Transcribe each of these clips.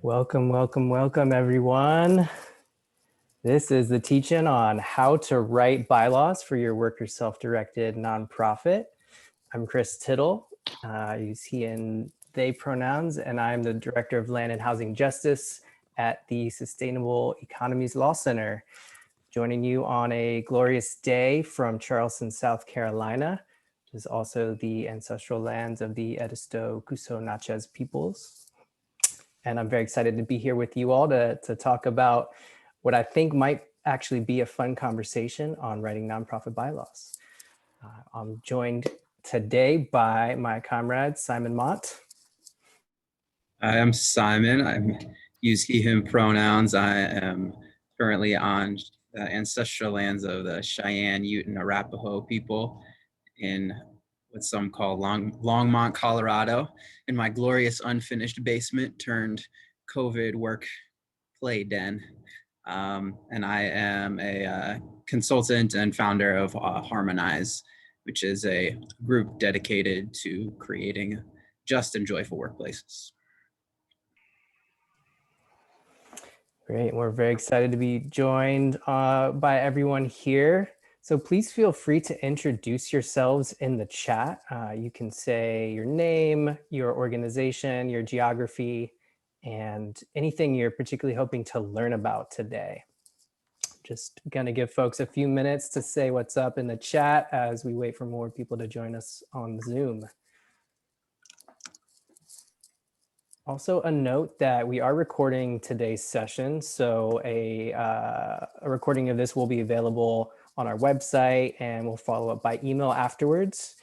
Welcome, welcome, welcome, everyone. This is the teach-in on how to write bylaws for your work or self-directed nonprofit. I'm Chris Tittle. I use he and they pronouns, and I'm the Director of Land and Housing Justice at the Sustainable Economies Law Center. Joining you on a glorious day from Charleston, South Carolina, which is also the ancestral lands of the Edisto Cuso Natchez peoples. And I'm very excited to be here with you all to talk about what I think might actually be a fun conversation on writing nonprofit bylaws. I'm joined today by my comrade, Simon Mott. I am Simon. I use he, him pronouns. I am currently on the ancestral lands of the Cheyenne, Ute, and Arapaho people in what some call Longmont, Colorado, in my glorious unfinished basement turned COVID work play den. And I am a consultant and founder of Harmonize, which is a group dedicated to creating just and joyful workplaces. Great. We're very excited to be joined by everyone here. So please feel free to introduce yourselves in the chat. You can say your name, your organization, your geography, and anything you're particularly hoping to learn about today. Just gonna give folks a few minutes to say what's up in the chat as we wait for more people to join us on Zoom. Also a note that we are recording today's session, so a recording of this will be available on our website and we'll follow up by email afterwards.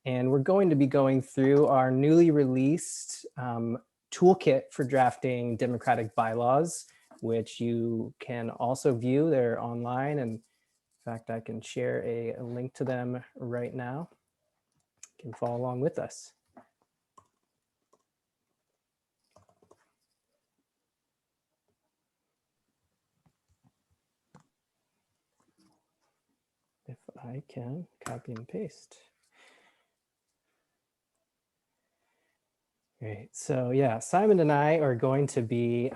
And we're going to be going through our newly released toolkit for drafting democratic bylaws, which you can also view. They're online, and in fact, I can share a link to them right now. You can follow along with us. If I can copy and paste. Great. So yeah, Simon and I are going to be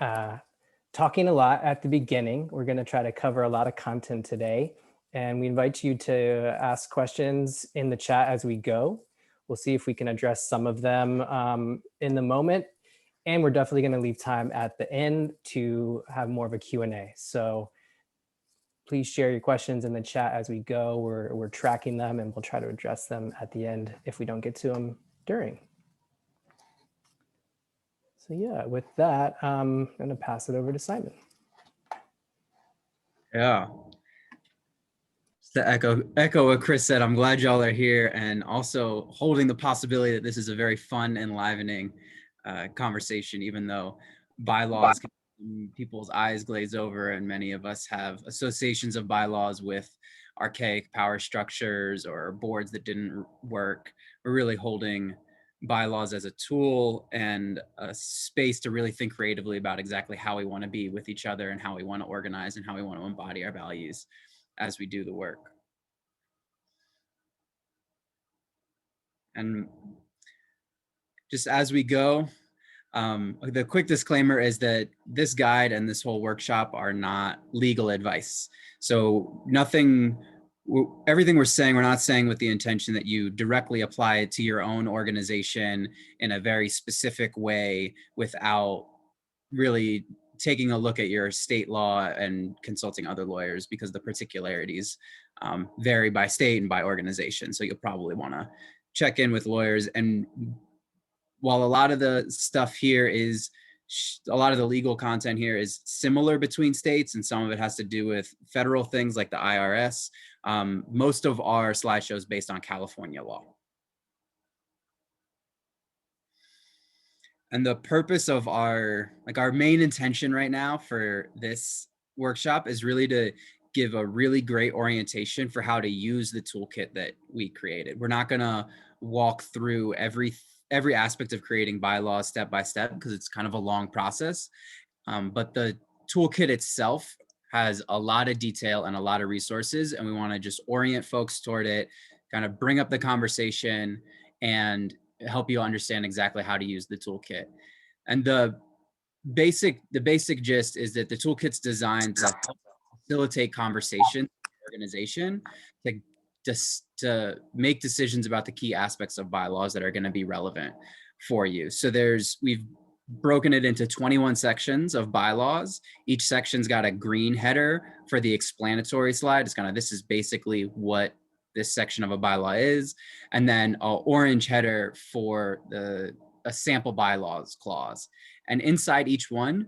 talking a lot at the beginning. We're going to try to cover a lot of content today, and we invite you to ask questions in the chat as we go. We'll see if we can address some of them in the moment, and we're definitely going to leave time at the end to have more of a Q&A. So please share your questions in the chat as we go. We're tracking them, and we'll try to address them at the end if we don't get to them during. So yeah, with that, I'm going to pass it over to Simon. Yeah. To echo what Chris said, I'm glad y'all are here, and also holding the possibility that this is a very fun, enlivening conversation, even though bylaws, people's eyes glaze over, and many of us have associations of bylaws with archaic power structures or boards that didn't work. We're really holding bylaws as a tool and a space to really think creatively about exactly how we want to be with each other and how we want to organize and how we want to embody our values as we do the work. And just as we go, the quick disclaimer is that this guide and this whole workshop are not legal advice. So everything we're saying, we're not saying with the intention that you directly apply it to your own organization in a very specific way without really taking a look at your state law and consulting other lawyers, because the particularities vary by state and by organization. So you'll probably want to check in with lawyers. And while a lot of the stuff here is, a lot of the legal content here is similar between states, and some of it has to do with federal things like the IRS, most of our slideshow is based on California law. And the purpose of our main intention right now for this workshop is really to give a really great orientation for how to use the toolkit that we created. We're not gonna walk through every aspect of creating bylaws step by step, because it's kind of a long process. But the toolkit itself has a lot of detail and a lot of resources, and we want to just orient folks toward it, kind of bring up the conversation and help you understand exactly how to use the toolkit. And the the basic gist is that the toolkit's designed to help facilitate conversation in the organization to make decisions about the key aspects of bylaws that are going to be relevant for you. So we've broken it into 21 sections of bylaws. Each section's got a green header for the explanatory slide. It's kind of, this is basically what this section of a bylaw is. And then an orange header for a sample bylaws clause. And inside each one,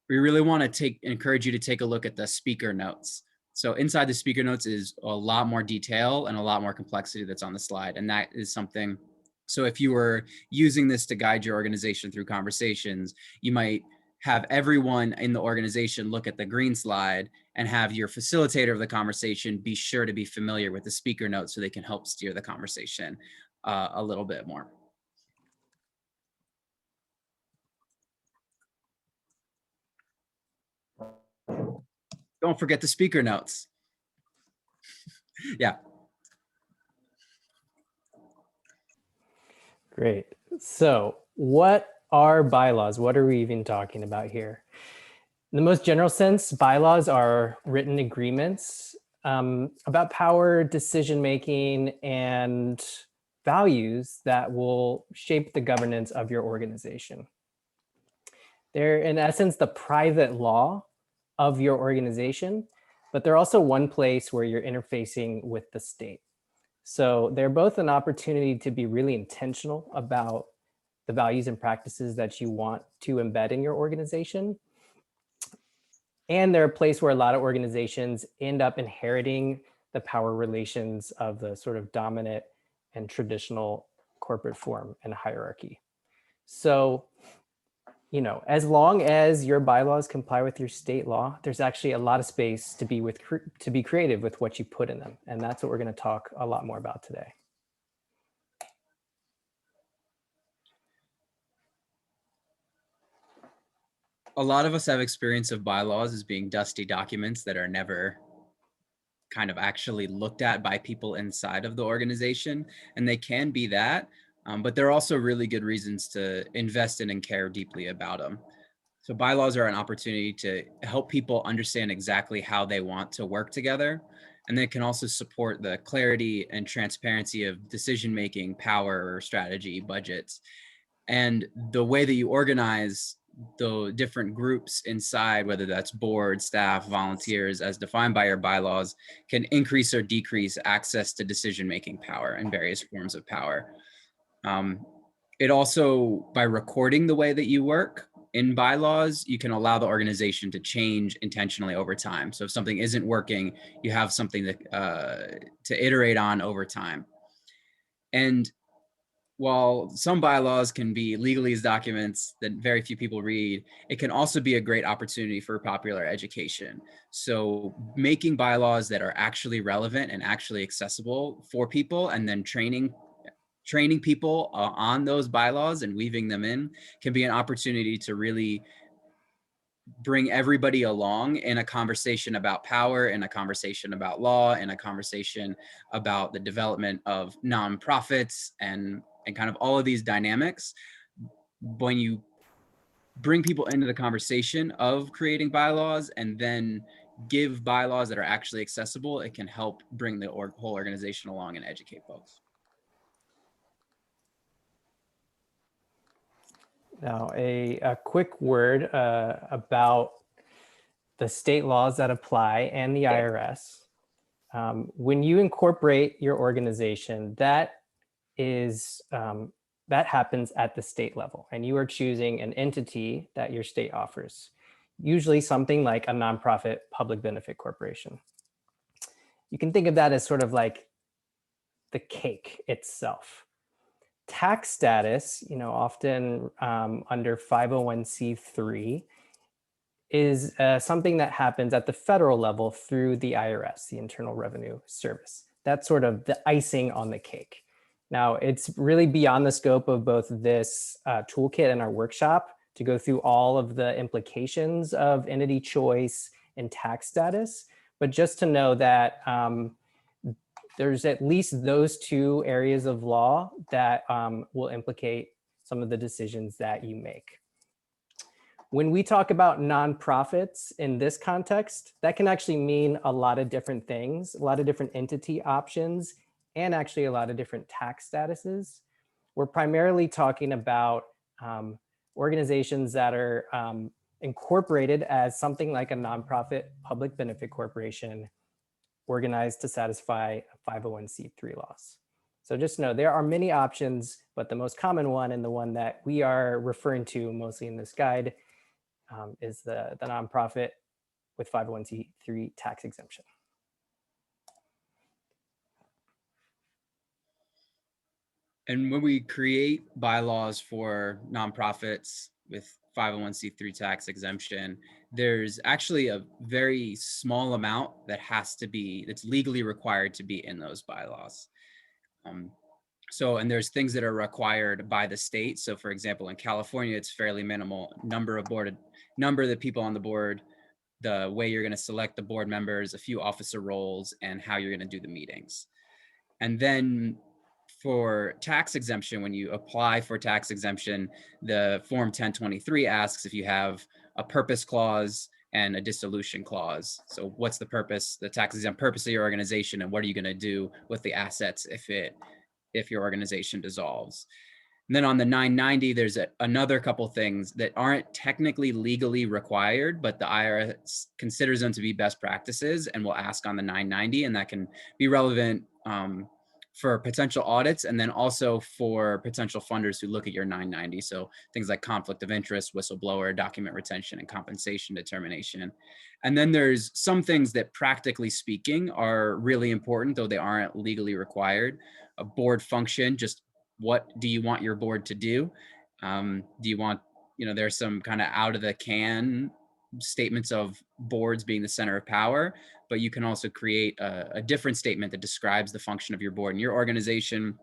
we really want to encourage you to take a look at the speaker notes. So inside the speaker notes is a lot more detail and a lot more complexity that's on the slide. And that is something, so if you were using this to guide your organization through conversations, you might have everyone in the organization look at the green slide and have your facilitator of the conversation be sure to be familiar with the speaker notes so they can help steer the conversation a little bit more. Don't forget the speaker notes. Yeah. Great. So what are bylaws? What are we even talking about here? In the most general sense, bylaws are written agreements about power, decision-making, and values that will shape the governance of your organization. They're, in essence, the private law of your organization, but they're also one place where you're interfacing with the state. So they're both an opportunity to be really intentional about the values and practices that you want to embed in your organization. And they're a place where a lot of organizations end up inheriting the power relations of the sort of dominant and traditional corporate form and hierarchy. So, you know, as long as your bylaws comply with your state law, there's actually a lot of space to be creative with what you put in them. And that's what we're going to talk a lot more about today. A lot of us have experience of bylaws as being dusty documents that are never kind of actually looked at by people inside of the organization. And they can be that, but there are also really good reasons to invest in and care deeply about them. So bylaws are an opportunity to help people understand exactly how they want to work together. And they can also support the clarity and transparency of decision-making, power, strategy, budgets. And the way that you organize the different groups inside, whether that's board, staff, volunteers, as defined by your bylaws, can increase or decrease access to decision-making power and various forms of power. It also, by recording the way that you work in bylaws, you can allow the organization to change intentionally over time. So if something isn't working, you have something to iterate on over time. And while some bylaws can be legalese documents that very few people read, it can also be a great opportunity for popular education. So making bylaws that are actually relevant and actually accessible for people, and then training people on those bylaws and weaving them in, can be an opportunity to really bring everybody along in a conversation about power, in a conversation about law, in a conversation about the development of nonprofits and kind of all of these dynamics. When you bring people into the conversation of creating bylaws and then give bylaws that are actually accessible, it can help bring the whole organization along and educate folks. Now, a quick word about the state laws that apply and the IRS. When you incorporate your organization, that happens at the state level, and you are choosing an entity that your state offers, usually something like a nonprofit public benefit corporation. You can think of that as sort of like the cake itself. Tax status, you know, often under 501c3, is something that happens at the federal level through the IRS, the Internal Revenue Service. That's sort of the icing on the cake. Now, it's really beyond the scope of both this toolkit and our workshop to go through all of the implications of entity choice and tax status, but just to know that there's at least those two areas of law that will implicate some of the decisions that you make. When we talk about nonprofits in this context, that can actually mean a lot of different things, a lot of different entity options, and actually a lot of different tax statuses. We're primarily talking about organizations that are incorporated as something like a nonprofit public benefit corporation organized to satisfy 501c3 laws. So just know there are many options, but the most common one and the one that we are referring to mostly in this guide is the nonprofit with 501c3 tax exemption. And when we create bylaws for nonprofits with 501c3 tax exemption, there's actually a very small amount that has to be, that's legally required to be in those bylaws. And there's things that are required by the state. So for example, in California, it's fairly minimal number of the people on the board, the way you're going to select the board members, a few officer roles, and how you're going to do the meetings. And then for tax exemption, when you apply for tax exemption, the Form 1023 asks if you have a purpose clause and a dissolution clause. So what's the purpose, the tax exempt purpose of your organization, and what are you going to do with the assets if your organization dissolves? And then on the 990, there's another couple things that aren't technically legally required, but the IRS considers them to be best practices and will ask on the 990, and that can be relevant for potential audits and then also for potential funders who look at your 990. So things like conflict of interest, whistleblower, document retention, and compensation determination. And then there's some things that practically speaking are really important, though they aren't legally required. A board function, just what do you want your board to do? Do you want, there's some kind of out of the can statements of boards being the center of power, but you can also create a different statement that describes the function of your board and your organization,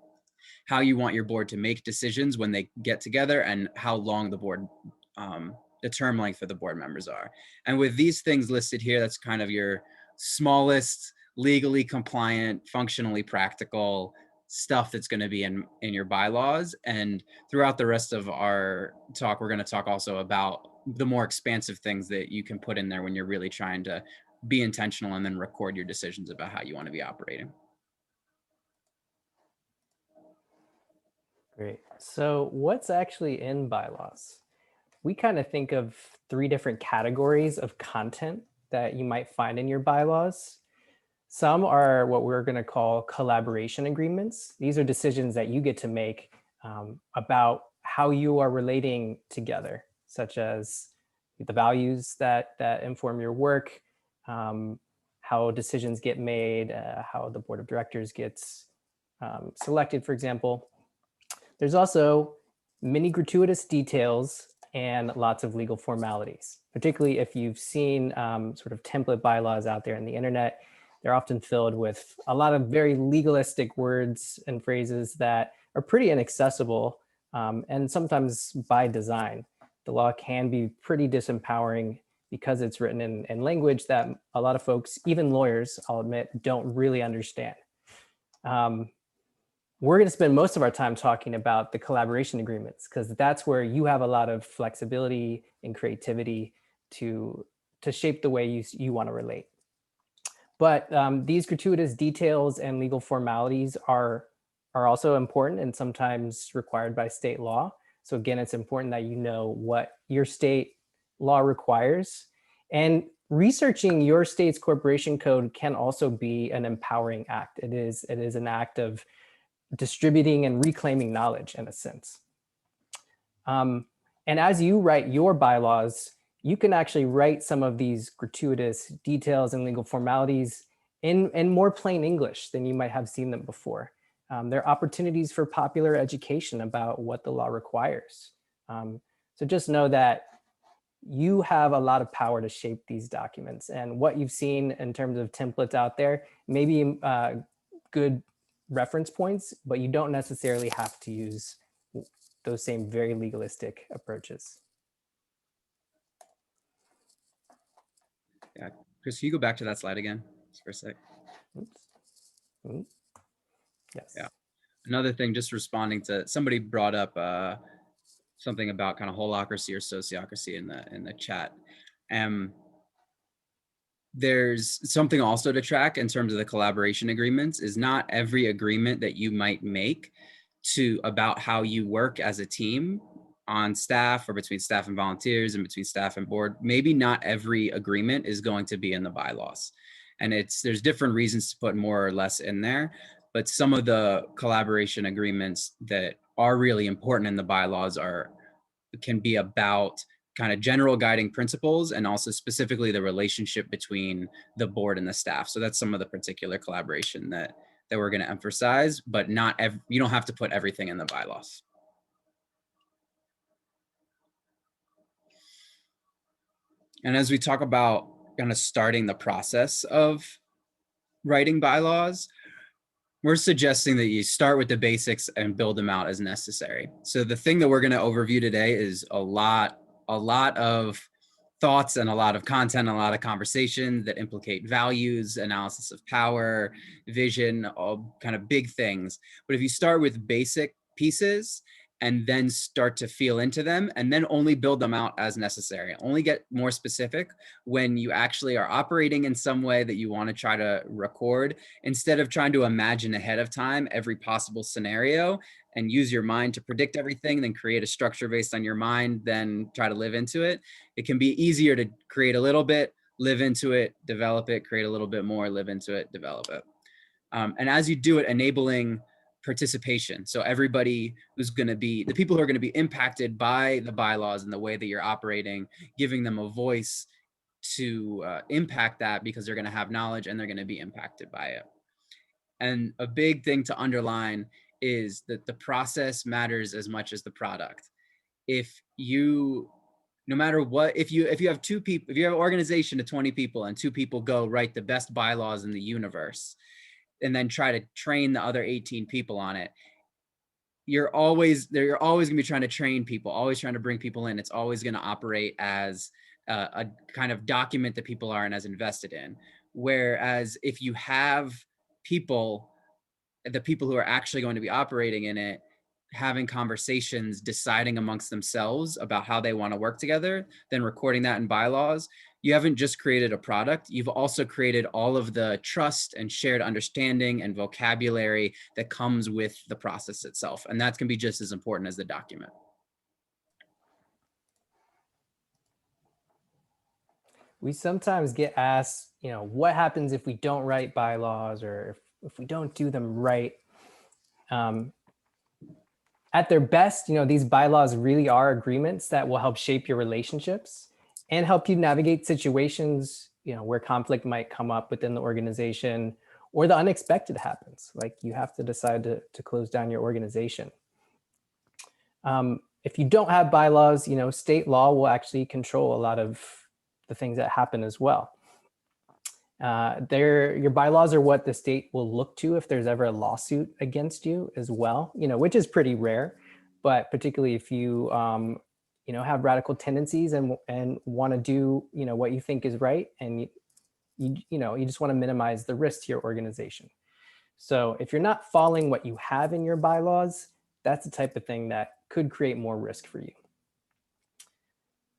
how you want your board to make decisions when they get together, and how long the board, the term length for the board members are. And with these things listed here, that's kind of your smallest, legally compliant, functionally practical stuff that's going to be in your bylaws. And throughout the rest of our talk, we're going to talk also about the more expansive things that you can put in there when you're really trying to be intentional and then record your decisions about how you want to be operating. Great. So what's actually in bylaws? We kind of think of 3 different categories of content that you might find in your bylaws. Some are what we're going to call collaboration agreements. These are decisions that you get to make about how you are relating together, such as the values that inform your work, how decisions get made, how the board of directors gets selected, for example. There's also many gratuitous details and lots of legal formalities, particularly if you've seen sort of template bylaws out there on the internet. They're often filled with a lot of very legalistic words and phrases that are pretty inaccessible and sometimes by design. The law can be pretty disempowering because it's written in language that a lot of folks, even lawyers, I'll admit, don't really understand. We're going to spend most of our time talking about the collaboration agreements because that's where you have a lot of flexibility and creativity to shape the way you want to relate. But these gratuitous details and legal formalities are also important and sometimes required by state law. So again, it's important that you know what your state law requires. And researching your state's corporation code can also be an empowering act. It is an act of distributing and reclaiming knowledge in a sense. And as you write your bylaws, you can actually write some of these gratuitous details and legal formalities in more plain English than you might have seen them before. There are opportunities for popular education about what the law requires. So just know that you have a lot of power to shape these documents, and what you've seen in terms of templates out there may be good reference points, but you don't necessarily have to use those same very legalistic approaches. Yeah, Chris, can you go back to that slide again just for a sec? Oops. Oops. Yes. Yeah. Another thing, just responding to somebody brought up something about kind of holacracy or sociocracy in the chat. There's something also to track in terms of the collaboration agreements is not every agreement that you might make about how you work as a team on staff or between staff and volunteers and between staff and board. Maybe not every agreement is going to be in the bylaws. And there's different reasons to put more or less in there, but some of the collaboration agreements that are really important in the bylaws can be about kind of general guiding principles and also specifically the relationship between the board and the staff. So that's some of the particular collaboration that we're going to emphasize, but you don't have to put everything in the bylaws. And as we talk about kind of starting the process of writing bylaws, we're suggesting that you start with the basics and build them out as necessary. So the thing that we're going to overview today is a lot of thoughts and a lot of content, a lot of conversation that implicate values, analysis of power, vision, all kind of big things. But if you start with basic pieces and then start to feel into them and then only build them out as necessary, only get more specific when you actually are operating in some way that you want to try to record, instead of trying to imagine ahead of time every possible scenario and use your mind to predict everything, then create a structure based on your mind, then try to live into it. It can be easier to create a little bit, live into it, develop it, create a little bit more, live into it, develop it. And as you do it, enabling participation. So everybody who's going to be, the people who are going to be impacted by the bylaws and the way that you're operating, giving them a voice to impact that because they're going to have knowledge and they're going to be impacted by it. And a big thing to underline is that the process matters as much as the product. No matter what, if you have two people, if you have an organization of 20 people and 2 people go write the best bylaws in the universe and then try to train the other 18 people on it, you're always going to be trying to train people, always trying to bring people in. It's always going to operate as a kind of document that people aren't as invested in. Whereas if you have the people who are actually going to be operating in it, having conversations, deciding amongst themselves about how they want to work together, then recording that in bylaws, you haven't just created a product, you've also created all of the trust and shared understanding and vocabulary that comes with the process itself. And that can be just as important as the document. We sometimes get asked, what happens if we don't write bylaws or if we don't do them right? At their best, these bylaws really are agreements that will help shape your relationships and help you navigate situations, where conflict might come up within the organization or the unexpected happens, like you have to decide to close down your organization. If you don't have bylaws, state law will actually control a lot of the things that happen as well. Your bylaws are what the state will look to if there's ever a lawsuit against you as well, which is pretty rare, but particularly if you, have radical tendencies and want to do, what you think is right. And you just want to minimize the risk to your organization. So if you're not following what you have in your bylaws, that's the type of thing that could create more risk for you.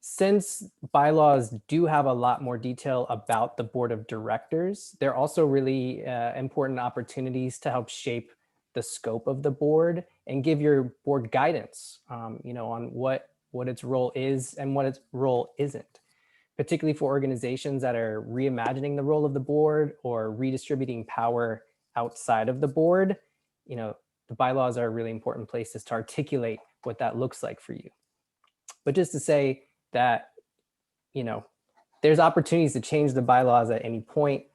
Since bylaws do have a lot more detail about the board of directors, they're also really important opportunities to help shape the scope of the board and give your board guidance, on what its role is and what its role isn't, particularly for organizations that are reimagining the role of the board or redistributing power outside of the board. The bylaws are a really important places to articulate what that looks like for you. But just to say that, there's opportunities to change the bylaws at any point.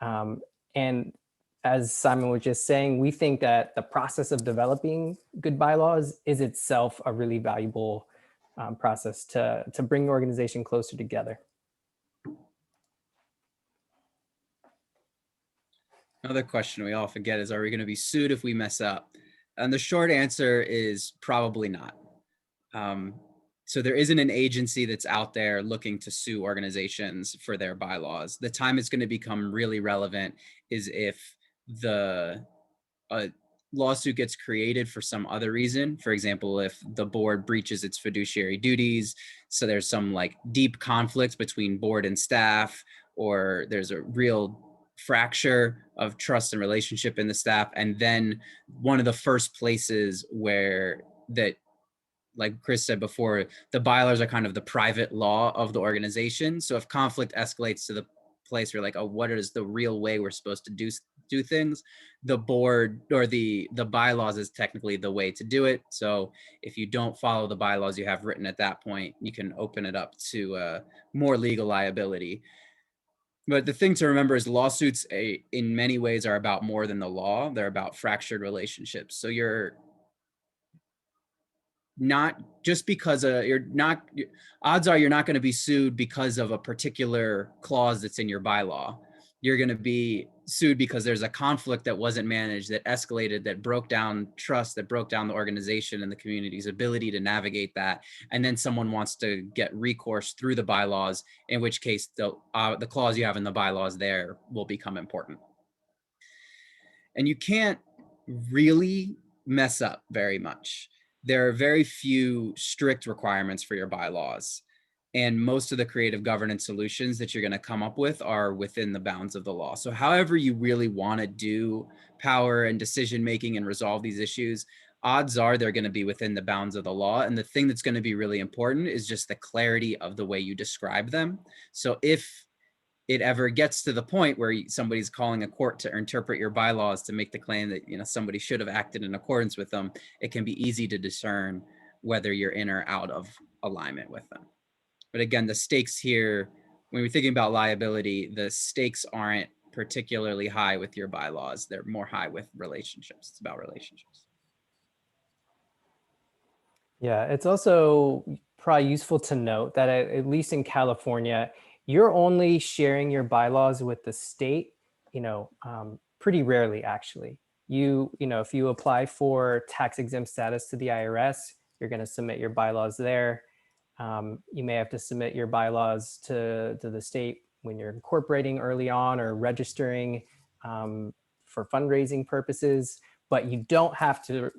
And as Simon was just saying, we think that the process of developing good bylaws is itself a really valuable process to bring the organization closer together. Another question we often get is, are we going to be sued if we mess up? And the short answer is probably not. So there isn't an agency that's out there looking to sue organizations for their bylaws. The time it's going to become really relevant is if lawsuit gets created for some other reason, for example, if the board breaches its fiduciary duties, so there's some like deep conflict between board and staff, or there's a real fracture of trust and relationship in the staff, and then one of the first places where that, like Chris said before, the bylaws are kind of the private law of the organization. So if conflict escalates to the place where like, oh, what is the real way we're supposed to do things, the board or the bylaws is technically the way to do it. So if you don't follow the bylaws you have written at that point, you can open it up to more legal liability. But the thing to remember is lawsuits in many ways are about more than the law. They're about fractured relationships. So you're not just because odds are you're not going to be sued because of a particular clause that's in your bylaw. You're going to be sued because there's a conflict that wasn't managed, that escalated, that broke down trust, that broke down the organization and the community's ability to navigate that. And then someone wants to get recourse through the bylaws, in which case the clause you have in the bylaws there will become important. And you can't really mess up very much. There are very few strict requirements for your bylaws. And most of the creative governance solutions that you're going to come up with are within the bounds of the law. So however you really want to do power and decision making and resolve these issues, odds are they're going to be within the bounds of the law. And the thing that's going to be really important is just the clarity of the way you describe them. So if it ever gets to the point where somebody's calling a court to interpret your bylaws to make the claim that, you know, somebody should have acted in accordance with them, it can be easy to discern whether you're in or out of alignment with them. But again, the stakes here, when we're thinking about liability, the stakes aren't particularly high with your bylaws. They're more high with relationships. It's about relationships. Yeah, it's also probably useful to note that at least in California, you're only sharing your bylaws with the state, pretty rarely actually. If you apply for tax exempt status to the IRS, you're going to submit your bylaws there. You may have to submit your bylaws to the state when you're incorporating early on or registering for fundraising purposes, but you don't have to,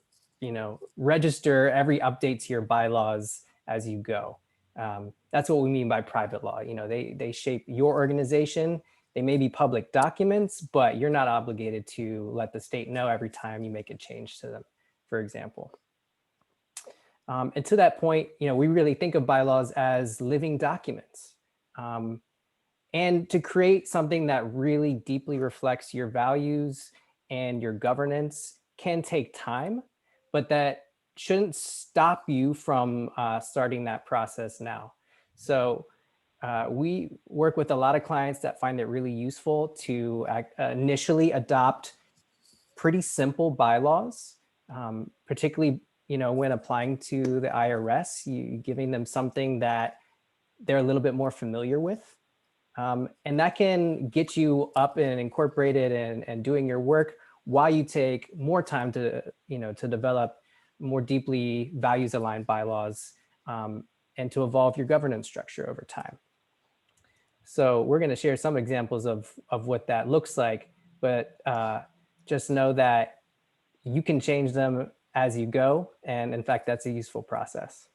register every update to your bylaws as you go. That's what we mean by private law. They shape your organization. They may be public documents, but you're not obligated to let the state know every time you make a change to them, for example. And to that point, we really think of bylaws as living documents. And to create something that really deeply reflects your values and your governance can take time, but that shouldn't stop you from starting that process now. So we work with a lot of clients that find it really useful to initially adopt pretty simple bylaws, particularly when applying to the IRS, you giving them something that they're a little bit more familiar with. And that can get you up and incorporated and doing your work while you take more time to develop more deeply values aligned bylaws and to evolve your governance structure over time. So we're going to share some examples of what that looks like, but just know that you can change them as you go. And in fact, that's a useful process.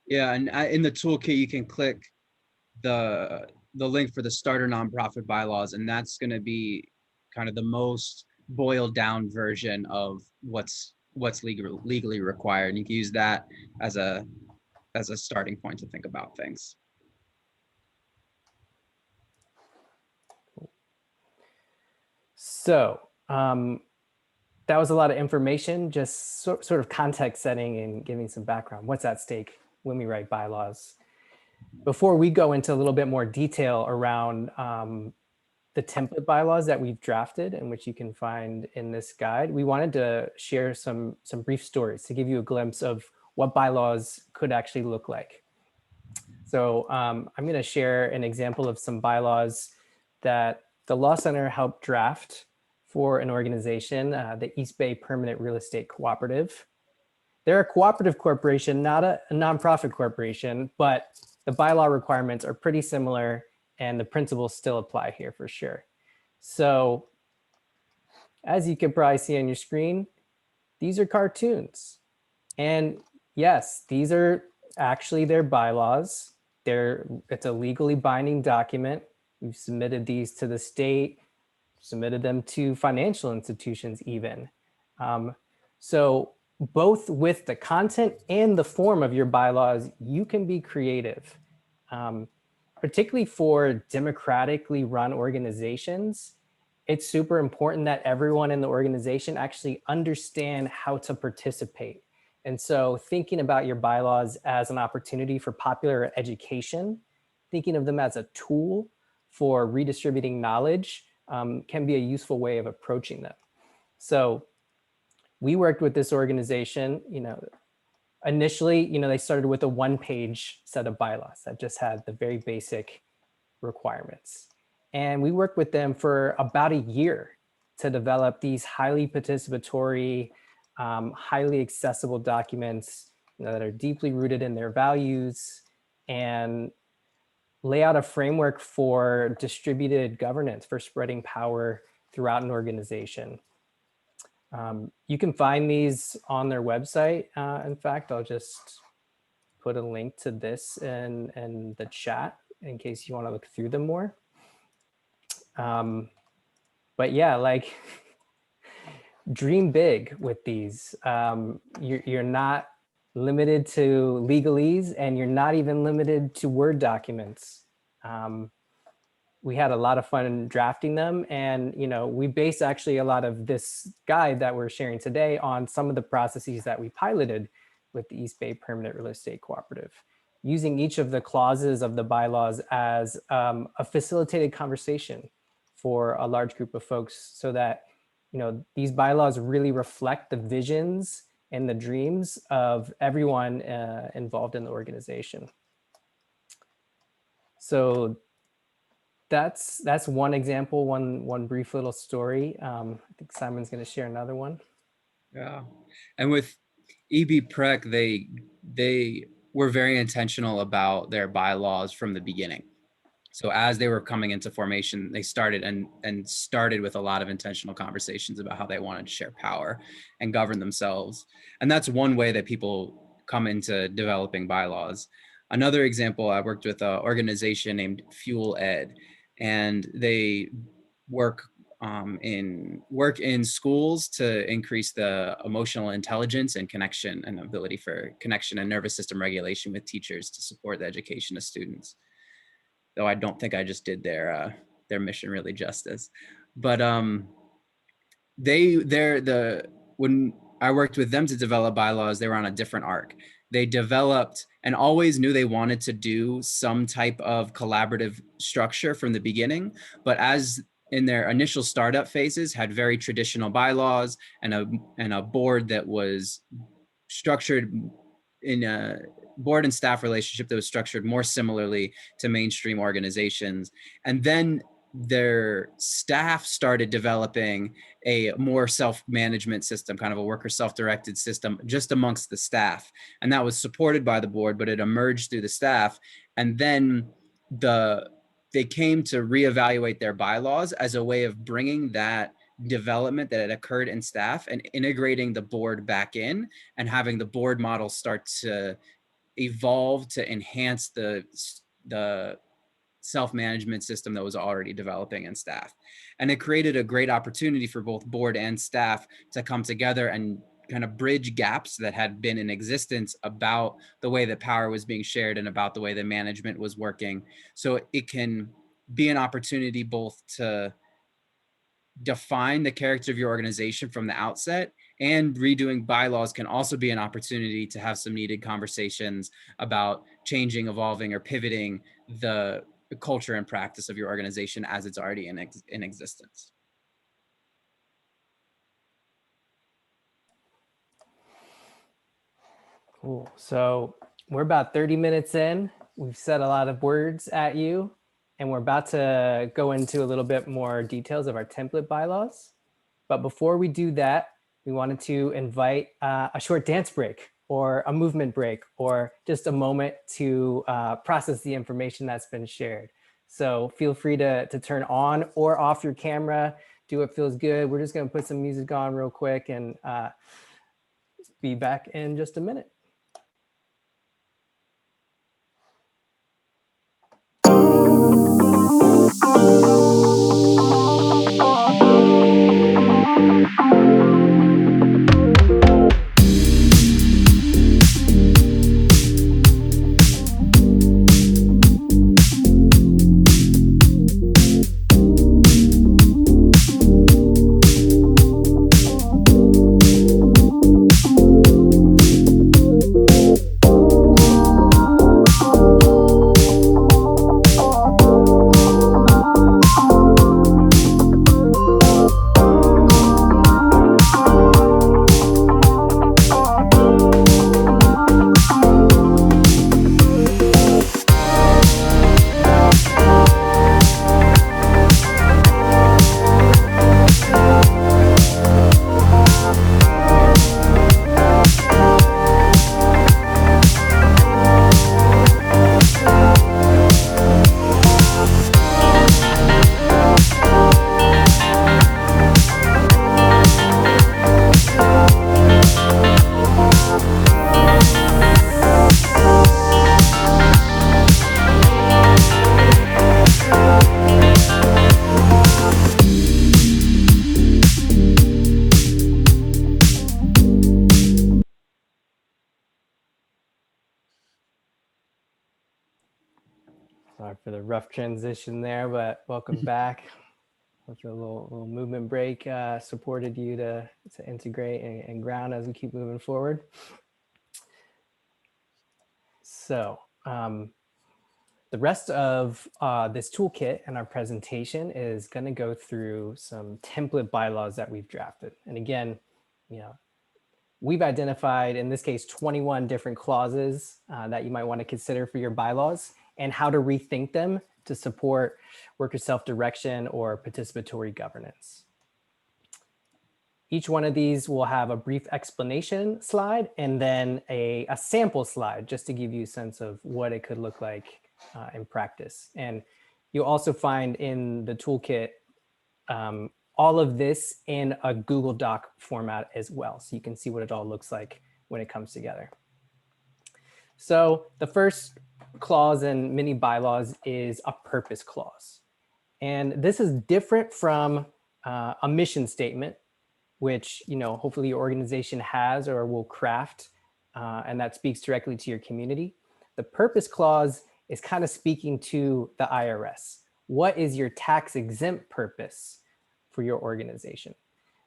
Yeah, and in the toolkit, you can click the link for the starter nonprofit bylaws, and that's going to be kind of the most boiled down version of what's legally required. And you can use that as a starting point to think about things. So that was a lot of information, just sort of context setting and giving some background. What's at stake when we write bylaws? Before we go into a little bit more detail around the template bylaws that we've drafted and which you can find in this guide, we wanted to share some brief stories to give you a glimpse of what bylaws could actually look like. So I'm going to share an example of some bylaws that the Law Center helped draft for an organization, the East Bay Permanent Real Estate Cooperative. They're a cooperative corporation, not a nonprofit corporation, but the bylaw requirements are pretty similar and the principles still apply here for sure. So as you can probably see on your screen, these are cartoons. And yes, these are actually their bylaws. It's a legally binding document. We've submitted these to the state, submitted them to financial institutions even. So both with the content and the form of your bylaws, you can be creative. Particularly for democratically run organizations, it's super important that everyone in the organization actually understand how to participate. And so thinking about your bylaws as an opportunity for popular education, thinking of them as a tool for redistributing knowledge can be a useful way of approaching them. So we worked with this organization, initially, they started with a one-page set of bylaws that just had the very basic requirements. And we worked with them for about a year to develop these highly participatory, highly accessible documents that are deeply rooted in their values and lay out a framework for distributed governance, for spreading power throughout an organization. You can find these on their website. In fact, I'll just put a link to this in the chat in case you want to look through them more. But yeah, like dream big with these. You're not limited to legalese and you're not even limited to Word documents. We had a lot of fun drafting them, and we base actually a lot of this guide that we're sharing today on some of the processes that we piloted with the East Bay Permanent Real Estate Cooperative, using each of the clauses of the bylaws as a facilitated conversation for a large group of folks, so that these bylaws really reflect the visions and the dreams of everyone involved in the organization. So that's one example, one brief little story. I think Simon's going to share another one. Yeah, and with EB Prec, they were very intentional about their bylaws from the beginning. So as they were coming into formation, they started with a lot of intentional conversations about how they wanted to share power and govern themselves. And that's one way that people come into developing bylaws. Another example, I worked with an organization named Fuel Ed, and they work in schools to increase the emotional intelligence and connection and ability for connection and nervous system regulation with teachers to support the education of students. Though I don't think I just did their mission really justice. But when I worked with them to develop bylaws, they were on a different arc. They developed and always knew they wanted to do some type of collaborative structure from the beginning, but as in their initial startup phases, had very traditional bylaws and a board that was structured in a board and staff relationship that was structured more similarly to mainstream organizations. And then their staff started developing a more self-management system, kind of a worker self-directed system just amongst the staff. And that was supported by the board, but it emerged through the staff. And then they came to reevaluate their bylaws as a way of bringing that development that had occurred in staff and integrating the board back in and having the board model start to evolve to enhance the self-management system that was already developing in staff. And it created a great opportunity for both board and staff to come together and kind of bridge gaps that had been in existence about the way that power was being shared and about the way the management was working. So it can be an opportunity both to define the character of your organization from the outset, and redoing bylaws can also be an opportunity to have some needed conversations about changing, evolving, or pivoting the culture and practice of your organization as it's already in existence. Cool. So we're about 30 minutes in. We've said a lot of words at you, and we're about to go into a little bit more details of our template bylaws. But before we do that, we wanted to invite a short dance break or a movement break, or just a moment to process the information that's been shared. So feel free to turn on or off your camera, do what feels good. We're just gonna put some music on real quick and be back in just a minute. Sorry for the rough transition there, but welcome back. With a little movement break supported you to integrate and ground as we keep moving forward. So the rest of this toolkit and our presentation is going to go through some template bylaws that we've drafted. And again, we've identified, in this case, 21 different clauses that you might want to consider for your bylaws and how to rethink them to support worker self-direction or participatory governance. Each one of these will have a brief explanation slide and then a sample slide just to give you a sense of what it could look like in practice. And you'll also find in the toolkit all of this in a Google Doc format as well. So you can see what it all looks like when it comes together. So the first clause in many bylaws is a purpose clause. And this is different from a mission statement, which hopefully your organization has or will craft, and that speaks directly to your community. The purpose clause is kind of speaking to the IRS. What is your tax exempt purpose for your organization?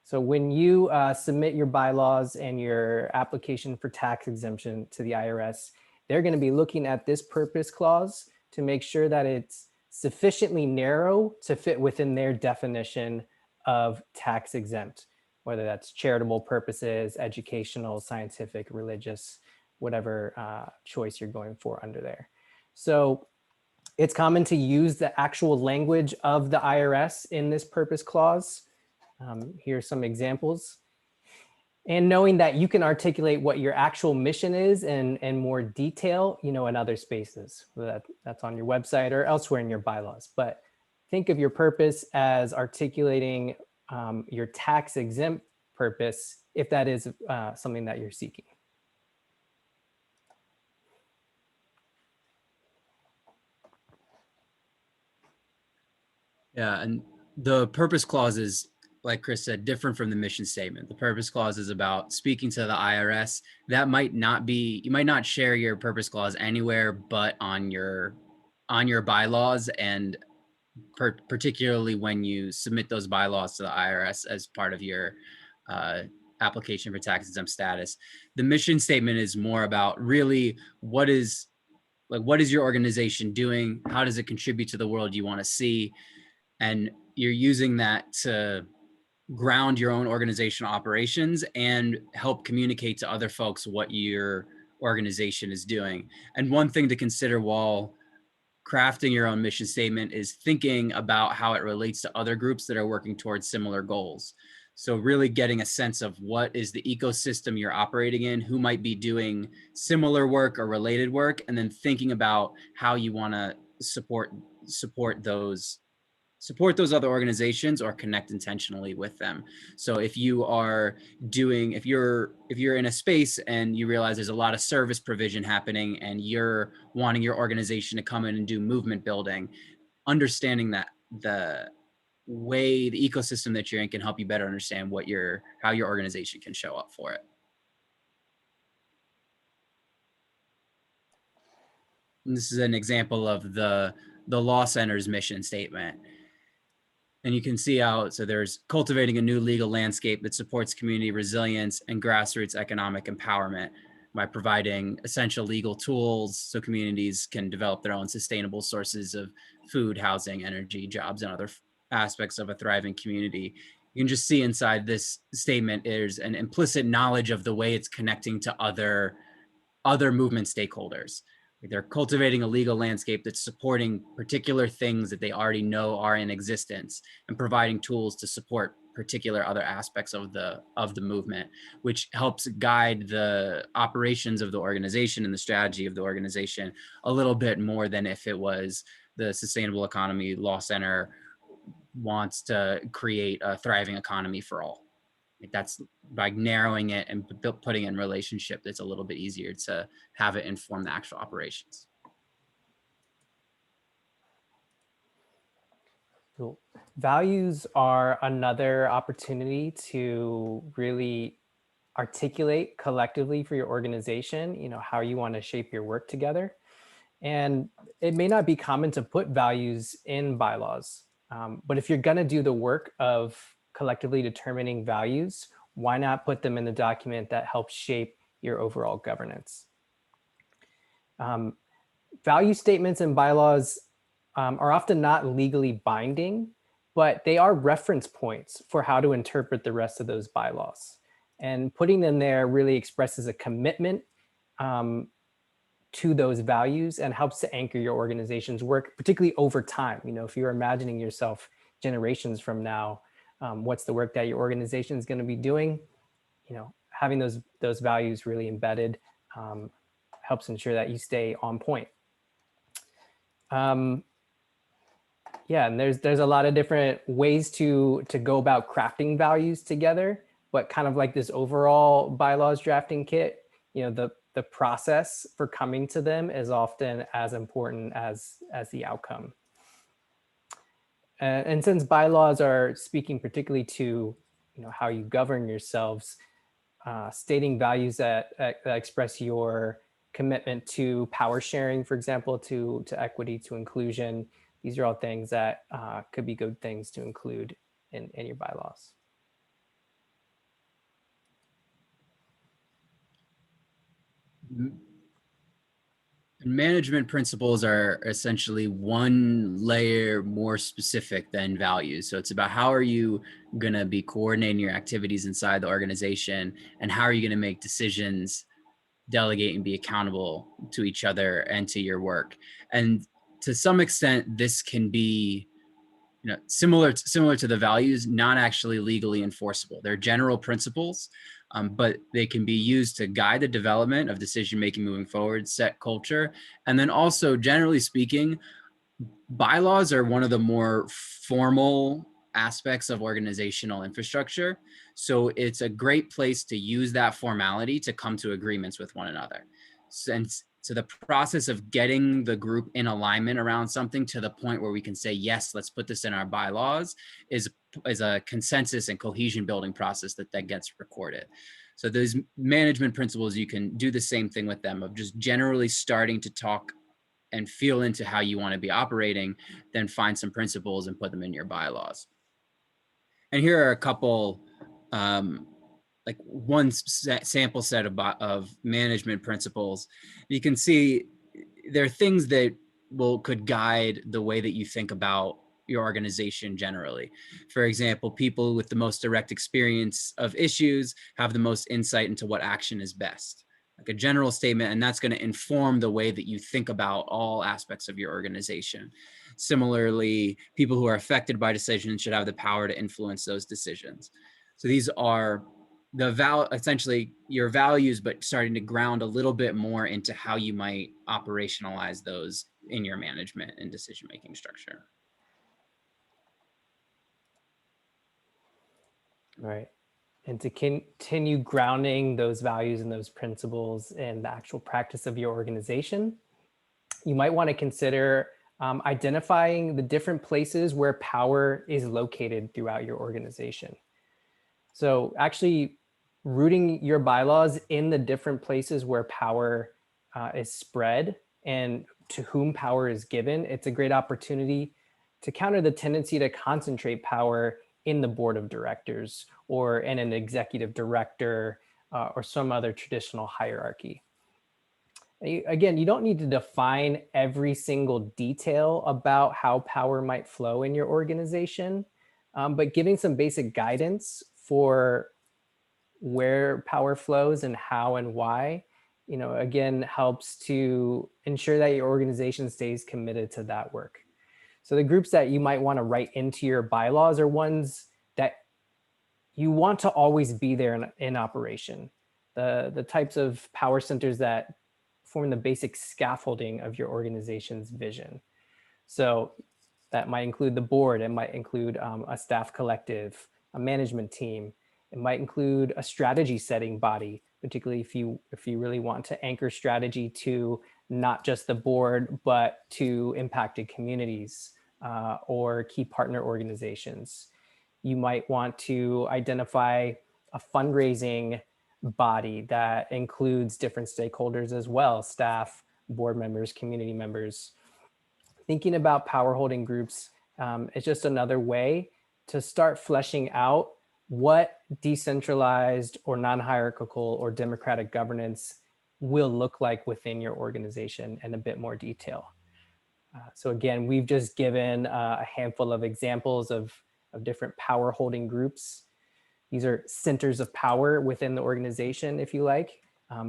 So when you submit your bylaws and your application for tax exemption to the IRS, they're going to be looking at this purpose clause to make sure that it's sufficiently narrow to fit within their definition of tax exempt, whether that's charitable purposes, educational, scientific, religious, whatever choice you're going for under there. So it's common to use the actual language of the IRS in this purpose clause. Here's some examples. And knowing that you can articulate what your actual mission is in more detail, in other spaces, whether that's on your website or elsewhere in your bylaws. But think of your purpose as articulating your tax exempt purpose, if that is something that you're seeking. Yeah, and the purpose clause is, like Chris said, different from the mission statement. The purpose clause is about speaking to the IRS. That might not be, you might not share your purpose clause anywhere but on your bylaws, and particularly when you submit those bylaws to the IRS as part of your application for tax exempt status. The mission statement is more about really what is your organization doing? How does it contribute to the world you want to see? And you're using that to ground your own organizational operations and help communicate to other folks what your organization is doing. And one thing to consider while crafting your own mission statement is thinking about how it relates to other groups that are working towards similar goals. So really getting a sense of what is the ecosystem you're operating in, who might be doing similar work or related work, and then thinking about how you want to support those other organizations or connect intentionally with them. So if you're in a space and you realize there's a lot of service provision happening and you're wanting your organization to come in and do movement building, understanding that the ecosystem that you're in can help you better understand how your organization can show up for it. And this is an example of the law center's mission statement. And you can see so there's cultivating a new legal landscape that supports community resilience and grassroots economic empowerment by providing essential legal tools so communities can develop their own sustainable sources of food, housing, energy, jobs, and other aspects of a thriving community. You can just see inside this statement, there's an implicit knowledge of the way it's connecting to other movement stakeholders. They're cultivating a legal landscape that's supporting particular things that they already know are in existence and providing tools to support particular other aspects of the movement, which helps guide the operations of the organization and the strategy of the organization a little bit more than if it was the Sustainable Economy Law Center wants to create a thriving economy for all. That's by narrowing it and putting it in relationship, it's a little bit easier to have it inform the actual operations. Cool. Values are another opportunity to really articulate collectively for your organization, how you want to shape your work together. And it may not be common to put values in bylaws, but if you're going to do the work of collectively determining values, why not put them in the document that helps shape your overall governance? Value statements and bylaws are often not legally binding, but they are reference points for how to interpret the rest of those bylaws. And putting them there really expresses a commitment to those values and helps to anchor your organization's work, particularly over time. If you're imagining yourself generations from now, what's the work that your organization is going to be doing? Having those values really embedded helps ensure that you stay on point. Yeah, and there's a lot of different ways to go about crafting values together, but kind of like this overall bylaws drafting kit, the process for coming to them is often as important as the outcome. And since bylaws are speaking particularly to how you govern yourselves, stating values that express your commitment to power sharing, for example, to equity, to inclusion, these are all things that could be good things to include in your bylaws. Management principles are essentially one layer more specific than values. So it's about how are you going to be coordinating your activities inside the organization, and how are you going to make decisions, delegate, and be accountable to each other and to your work. And to some extent, this can be similar to the values, not actually legally enforceable. They're general principles, but they can be used to guide the development of decision-making moving forward, set culture. And then also, generally speaking, bylaws are one of the more formal aspects of organizational infrastructure. So it's a great place to use that formality to come to agreements with one another. So the process of getting the group in alignment around something to the point where we can say, yes, let's put this in our bylaws is a consensus and cohesion building process that gets recorded. So those management principles, you can do the same thing with them, of just generally starting to talk and feel into how you want to be operating, then find some principles and put them in your bylaws. And here are a couple, like one sample set of management principles. You can see there are things that could guide the way that you think about your organization generally. For example, people with the most direct experience of issues have the most insight into what action is best. Like a general statement, and that's going to inform the way that you think about all aspects of your organization. Similarly, people who are affected by decisions should have the power to influence those decisions. So these are essentially your values, but starting to ground a little bit more into how you might operationalize those in your management and decision-making structure. Right. And to continue grounding those values and those principles in the actual practice of your organization, you might want to consider identifying the different places where power is located throughout your organization. So actually rooting your bylaws in the different places where power is spread and to whom power is given, it's a great opportunity to counter the tendency to concentrate power in the board of directors or in an executive director or some other traditional hierarchy. Again, you don't need to define every single detail about how power might flow in your organization, but giving some basic guidance for where power flows and how and why, again, helps to ensure that your organization stays committed to that work. So the groups that you might want to write into your bylaws are ones that you want to always be there in operation. The types of power centers that form the basic scaffolding of your organization's vision. So that might include the board, it might include a staff collective, a management team, it might include a strategy setting body, particularly if you really want to anchor strategy to not just the board, but to impacted communities or key partner organizations. You might want to identify a fundraising body that includes different stakeholders as well, staff, board members, community members. Thinking about power holding groups is just another way to start fleshing out what decentralized or non-hierarchical or democratic governance will look like within your organization in a bit more detail. So again, we've just given a handful of examples of different power holding groups. These are centers of power within the organization, if you like,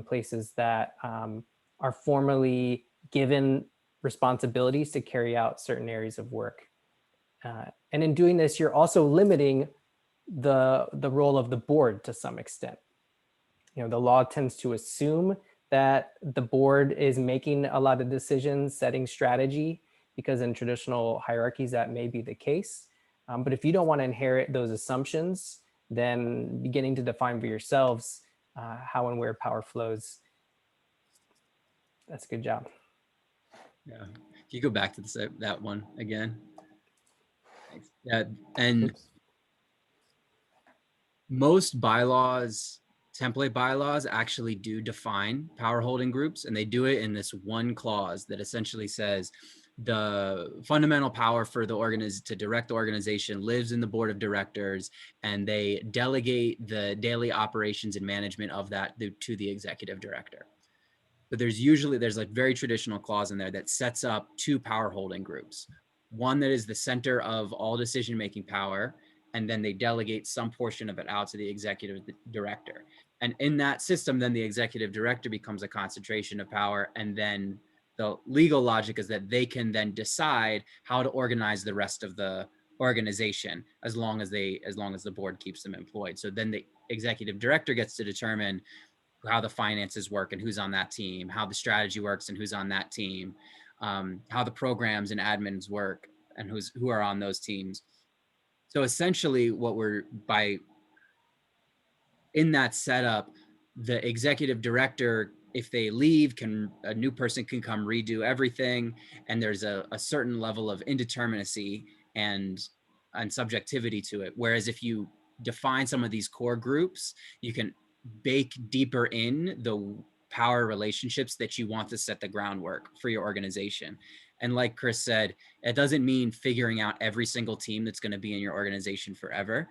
places that are formally given responsibilities to carry out certain areas of work. And in doing this, you're also limiting the role of the board to some extent. The law tends to assume that the board is making a lot of decisions, setting strategy, because in traditional hierarchies that may be the case. But if you don't want to inherit those assumptions, then beginning to define for yourselves how and where power flows. That's a good job. Yeah. Can you go back to that one again? Thanks. Yeah. And Oops. most bylaws, template bylaws, actually do define power holding groups, and they do it in this one clause that essentially says the fundamental power for the to direct the organization lives in the board of directors, and they delegate the daily operations and management of that to the executive director. But there's like very traditional clause in there that sets up two power holding groups. One that is the center of all decision-making power, and then they delegate some portion of it out to the executive director. And in that system, then the executive director becomes a concentration of power. And then the legal logic is that they can then decide how to organize the rest of the organization as long as the board keeps them employed. So then the executive director gets to determine how the finances work and who's on that team, how the strategy works and who's on that team, how the programs and admins work and who are on those teams. So essentially in that setup, the executive director, if they leave, a new person can come redo everything. And there's a certain level of indeterminacy and subjectivity to it. Whereas if you define some of these core groups, you can bake deeper in the power relationships that you want to set the groundwork for your organization. And like Chris said, it doesn't mean figuring out every single team that's going to be in your organization forever.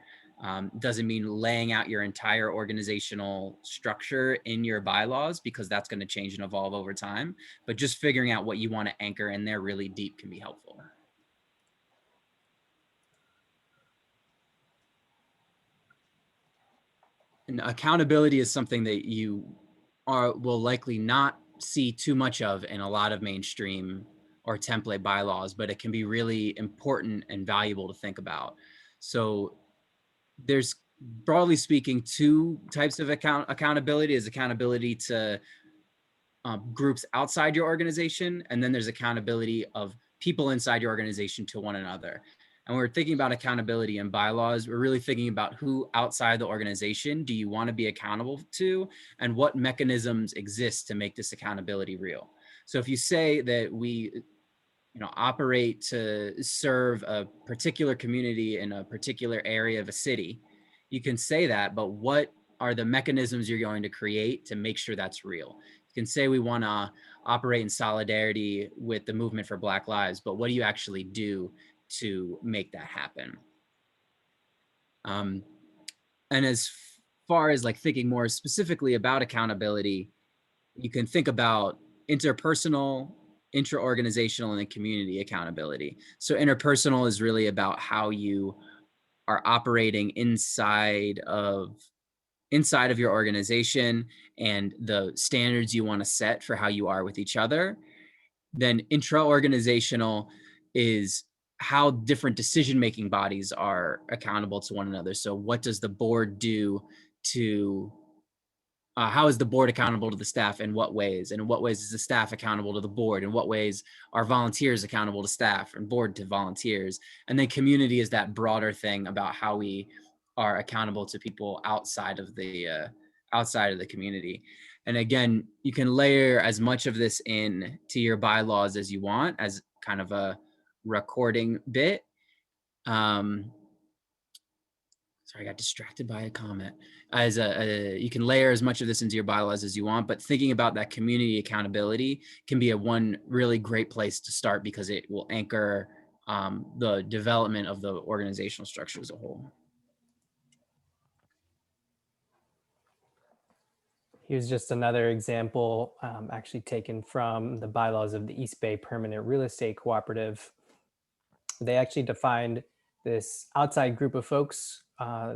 Doesn't mean laying out your entire organizational structure in your bylaws, because that's going to change and evolve over time. But just figuring out what you want to anchor in there really deep can be helpful. And accountability is something that you will likely not see too much of in a lot of mainstream or template bylaws, but it can be really important and valuable to think about. So there's broadly speaking, two types of accountability. Is accountability to groups outside your organization, and then there's accountability of people inside your organization to one another. And when we're thinking about accountability and bylaws, we're really thinking about who outside the organization do you want to be accountable to, and what mechanisms exist to make this accountability real. So if you say that we operate to serve a particular community in a particular area of a city, you can say that, but what are the mechanisms you're going to create to make sure that's real? You can say we want to operate in solidarity with the movement for Black Lives, but what do you actually do to make that happen? And as far as like thinking more specifically about accountability, you can think about interpersonal, intra-organizational, and then community accountability. So interpersonal is really about how you are operating inside of your organization and the standards you want to set for how you are with each other. Then intra-organizational is how different decision-making bodies are accountable to one another. So what does the board do to how is the board accountable to the staff? In what ways? And in what ways is the staff accountable to the board? In what ways are volunteers accountable to staff and board to volunteers? And then community is that broader thing about how we are accountable to people outside of the community. And again, you can layer as much of this in to your bylaws as you want as kind of a recording bit. Sorry, I got distracted by a comment. You can layer as much of this into your bylaws as you want, but thinking about that community accountability can be one really great place to start, because it will anchor the development of the organizational structure as a whole. Here's just another example, actually taken from the bylaws of the East Bay Permanent Real Estate Cooperative. They actually defined this outside group of folks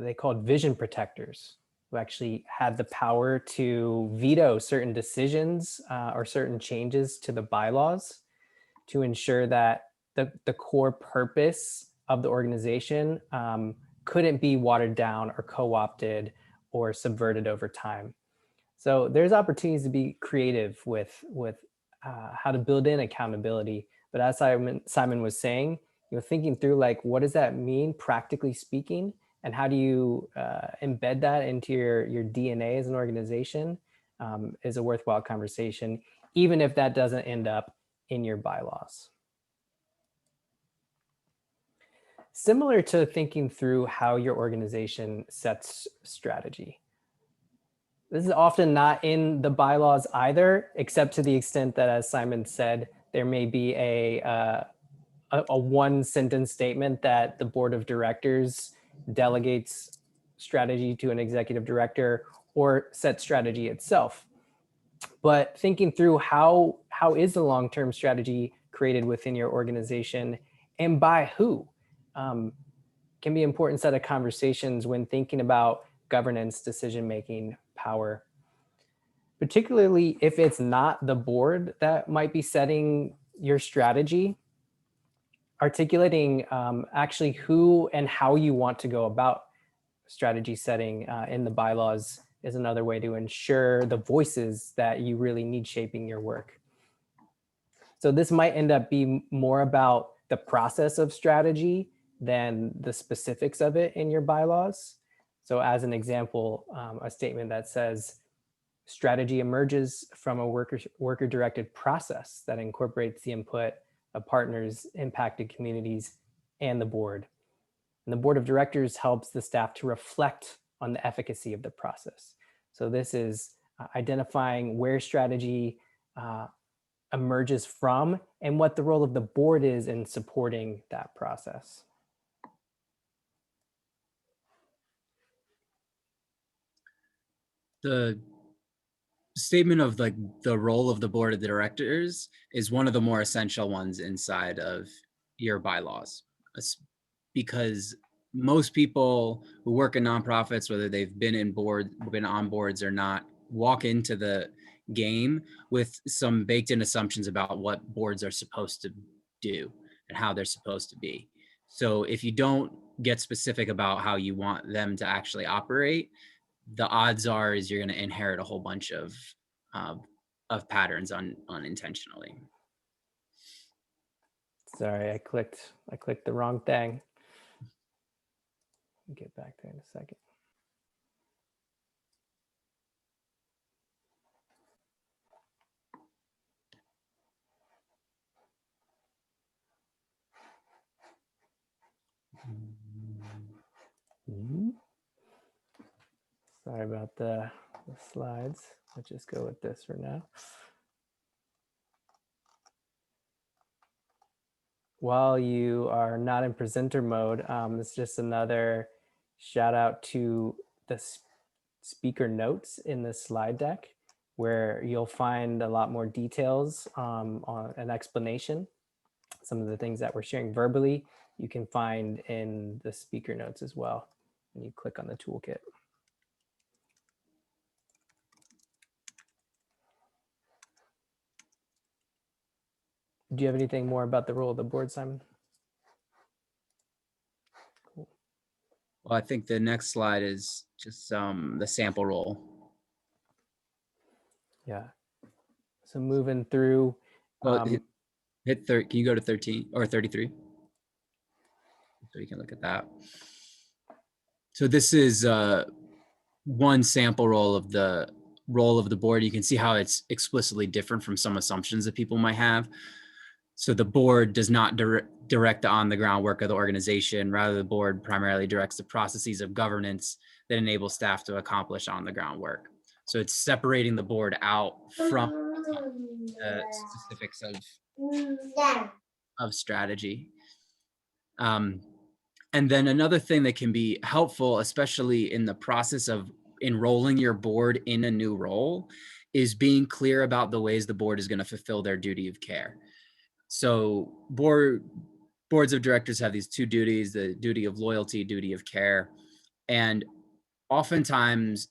they called vision protectors, who actually had the power to veto certain decisions or certain changes to the bylaws to ensure that the core purpose of the organization couldn't be watered down or co-opted or subverted over time. So there's opportunities to be creative with how to build in accountability. But as Simon was saying, thinking through like, what does that mean practically speaking, and how do you embed that into your DNA as an organization is a worthwhile conversation, even if that doesn't end up in your bylaws. Similar to thinking through how your organization sets strategy. This is often not in the bylaws either, except to the extent that, as Simon said, there may be a one sentence statement that the board of directors delegates strategy to an executive director or sets strategy itself. But thinking through how is the long-term strategy created within your organization and by who can be an important set of conversations when thinking about governance, decision-making, power, particularly if it's not the board that might be setting your strategy. Articulating actually who and how you want to go about strategy setting in the bylaws is another way to ensure the voices that you really need shaping your work. So this might end up being more about the process of strategy than the specifics of it in your bylaws. So as an example, a statement that says, strategy emerges from a worker-directed process that incorporates the input of partners, impacted communities, and the board. And the board of directors helps the staff to reflect on the efficacy of the process. So this is identifying where strategy emerges from and what the role of the board is in supporting that process. The statement of like the role of the board of directors is one of the more essential ones inside of your bylaws, because most people who work in nonprofits, whether they've been on boards or not, walk into the game with some baked in assumptions about what boards are supposed to do and how they're supposed to be. So if you don't get specific about how you want them to actually operate, the odds are is you're going to inherit a whole bunch of patterns unintentionally. Sorry, I clicked the wrong thing. Get back there in a second. Sorry about the slides. Let's just go with this for now. While you are not in presenter mode, it's just another shout out to the speaker notes in the slide deck, where you'll find a lot more details on an explanation. Some of the things that we're sharing verbally, you can find in the speaker notes as well when you click on the toolkit. Do you have anything more about the role of the board, Simon? Cool. Well, I think the next slide is just the sample role. Yeah. So moving through. Well, hit 30. Can you go to 13 or 33? So you can look at that. So this is one sample role of the board. You can see how it's explicitly different from some assumptions that people might have. So the board does not direct the on-the-ground work of the organization. Rather, the board primarily directs the processes of governance that enable staff to accomplish on-the-ground work. So it's separating the board out from the specifics of strategy. And then another thing that can be helpful, especially in the process of enrolling your board in a new role, is being clear about the ways the board is going to fulfill their duty of care. So boards of directors have these two duties: the duty of loyalty, duty of care. And oftentimes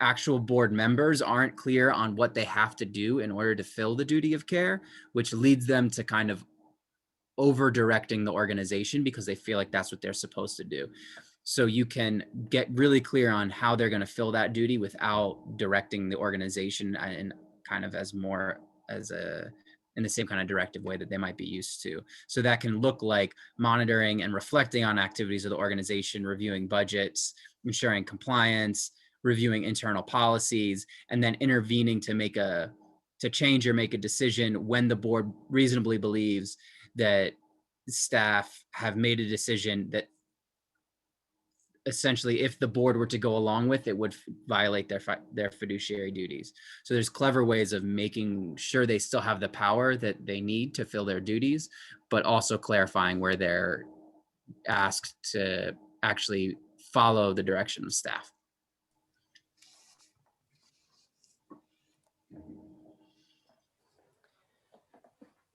actual board members aren't clear on what they have to do in order to fill the duty of care, which leads them to kind of over directing the organization because they feel like that's what they're supposed to do. So you can get really clear on how they're going to fill that duty without directing the organization and kind of as more as in the same kind of directive way that they might be used to. So that can look like monitoring and reflecting on activities of the organization, reviewing budgets, ensuring compliance, reviewing internal policies, and then intervening to change or make a decision when the board reasonably believes that staff have made a decision that essentially, if the board were to go along with it, would violate their fiduciary duties. So there's clever ways of making sure they still have the power that they need to fill their duties, but also clarifying where they're asked to actually follow the direction of staff.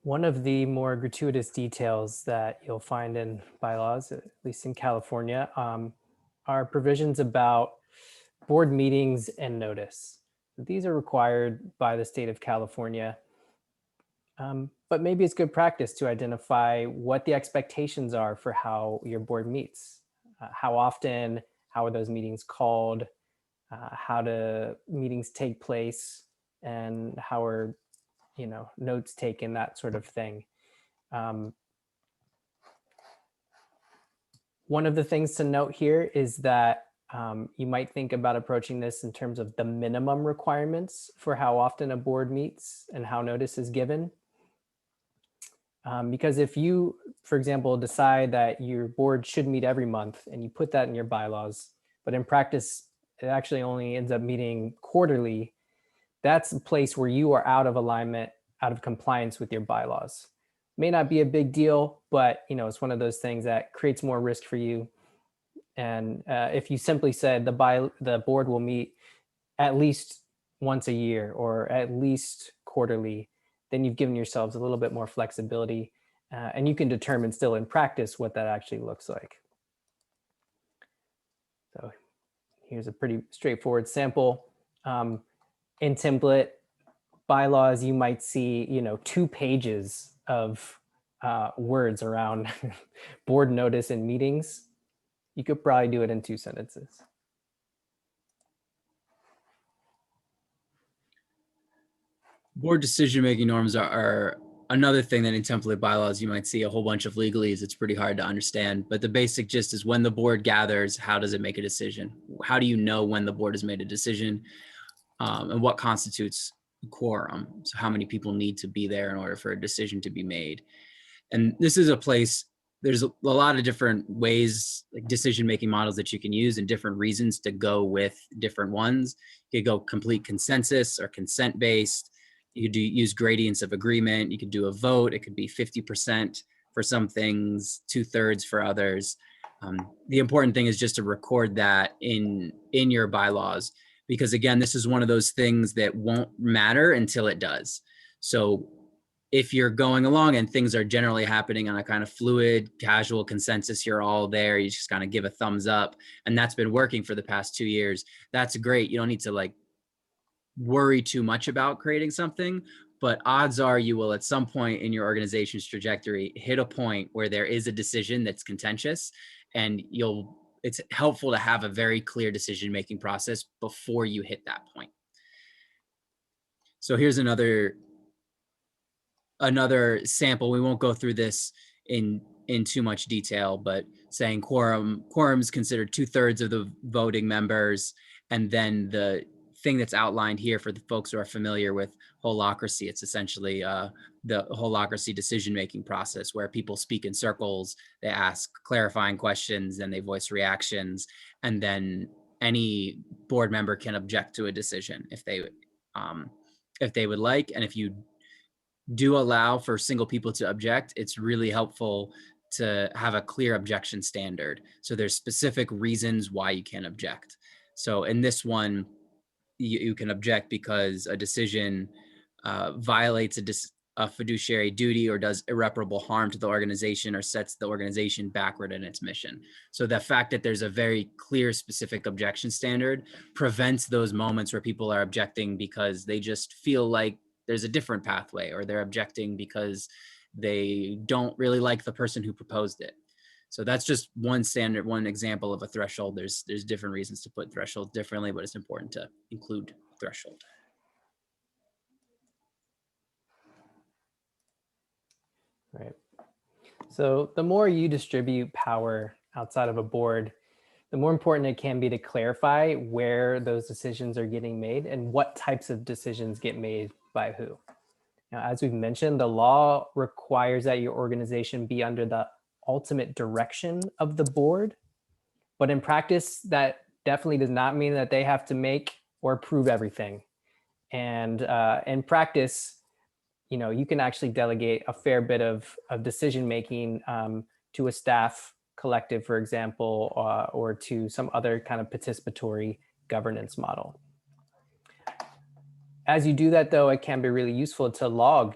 One of the more gratuitous details that you'll find in bylaws, at least in California, are provisions about board meetings and notice. These are required by the state of California, but maybe it's good practice to identify what the expectations are for how your board meets. How often, how are those meetings called, how do meetings take place, and how are notes taken, that sort of thing. One of the things to note here is that you might think about approaching this in terms of the minimum requirements for how often a board meets and how notice is given. Because if you, for example, decide that your board should meet every month and you put that in your bylaws, but in practice, it actually only ends up meeting quarterly, that's a place where you are out of alignment, out of compliance with your bylaws. May not be a big deal, but it's one of those things that creates more risk for you. And if you simply said the board will meet at least once a year or at least quarterly, then you've given yourselves a little bit more flexibility, and you can determine still in practice what that actually looks like. So here's a pretty straightforward sample. In template bylaws, you might see 2 pages of words around board notice and meetings, you could probably do it in 2 sentences. Board decision-making norms are another thing that in template bylaws you might see a whole bunch of legalese. It's pretty hard to understand, but the basic gist is when the board gathers, how does it make a decision? How do you know when the board has made a decision, and what constitutes quorum? So how many people need to be there in order for a decision to be made? And this is a place, there's a lot of different ways, like decision-making models that you can use and different reasons to go with different ones. You could go complete consensus or consent-based. You could use gradients of agreement. You could do a vote. It could be 50% for some things, 2/3 for others. The important thing is just to record that in your bylaws, because again, this is one of those things that won't matter until it does. So if you're going along and things are generally happening on a kind of fluid, casual consensus, you're all there, you just kind of give a thumbs up, and that's been working for the past 2 years, that's great. You don't need to like worry too much about creating something, but odds are you will at some point in your organization's trajectory hit a point where there is a decision that's contentious, and it's helpful to have a very clear decision-making process before you hit that point. So here's another sample. We won't go through this in too much detail, but saying quorum is considered 2/3 of the voting members. And then the thing that's outlined here for the folks who are familiar with holacracy, it's essentially the holacracy decision-making process where people speak in circles, they ask clarifying questions, and they voice reactions, and then any board member can object to a decision if they would like. And if you do allow for single people to object, it's really helpful to have a clear objection standard. So there's specific reasons why you can object. So in this one, you can object because a decision violates a fiduciary duty or does irreparable harm to the organization or sets the organization backward in its mission. So the fact that there's a very clear, specific objection standard prevents those moments where people are objecting because they just feel like there's a different pathway, or they're objecting because they don't really like the person who proposed it. So that's just one example of a threshold. There's different reasons to put thresholds differently, but it's important to include threshold. Right. So the more you distribute power outside of a board, the more important it can be to clarify where those decisions are getting made and what types of decisions get made by who. Now, as we've mentioned, the law requires that your organization be under the ultimate direction of the board. But in practice, that definitely does not mean that they have to make or approve everything. And in practice, you can actually delegate a fair bit of decision-making to a staff collective, for example, or to some other kind of participatory governance model. As you do that, though, it can be really useful to log,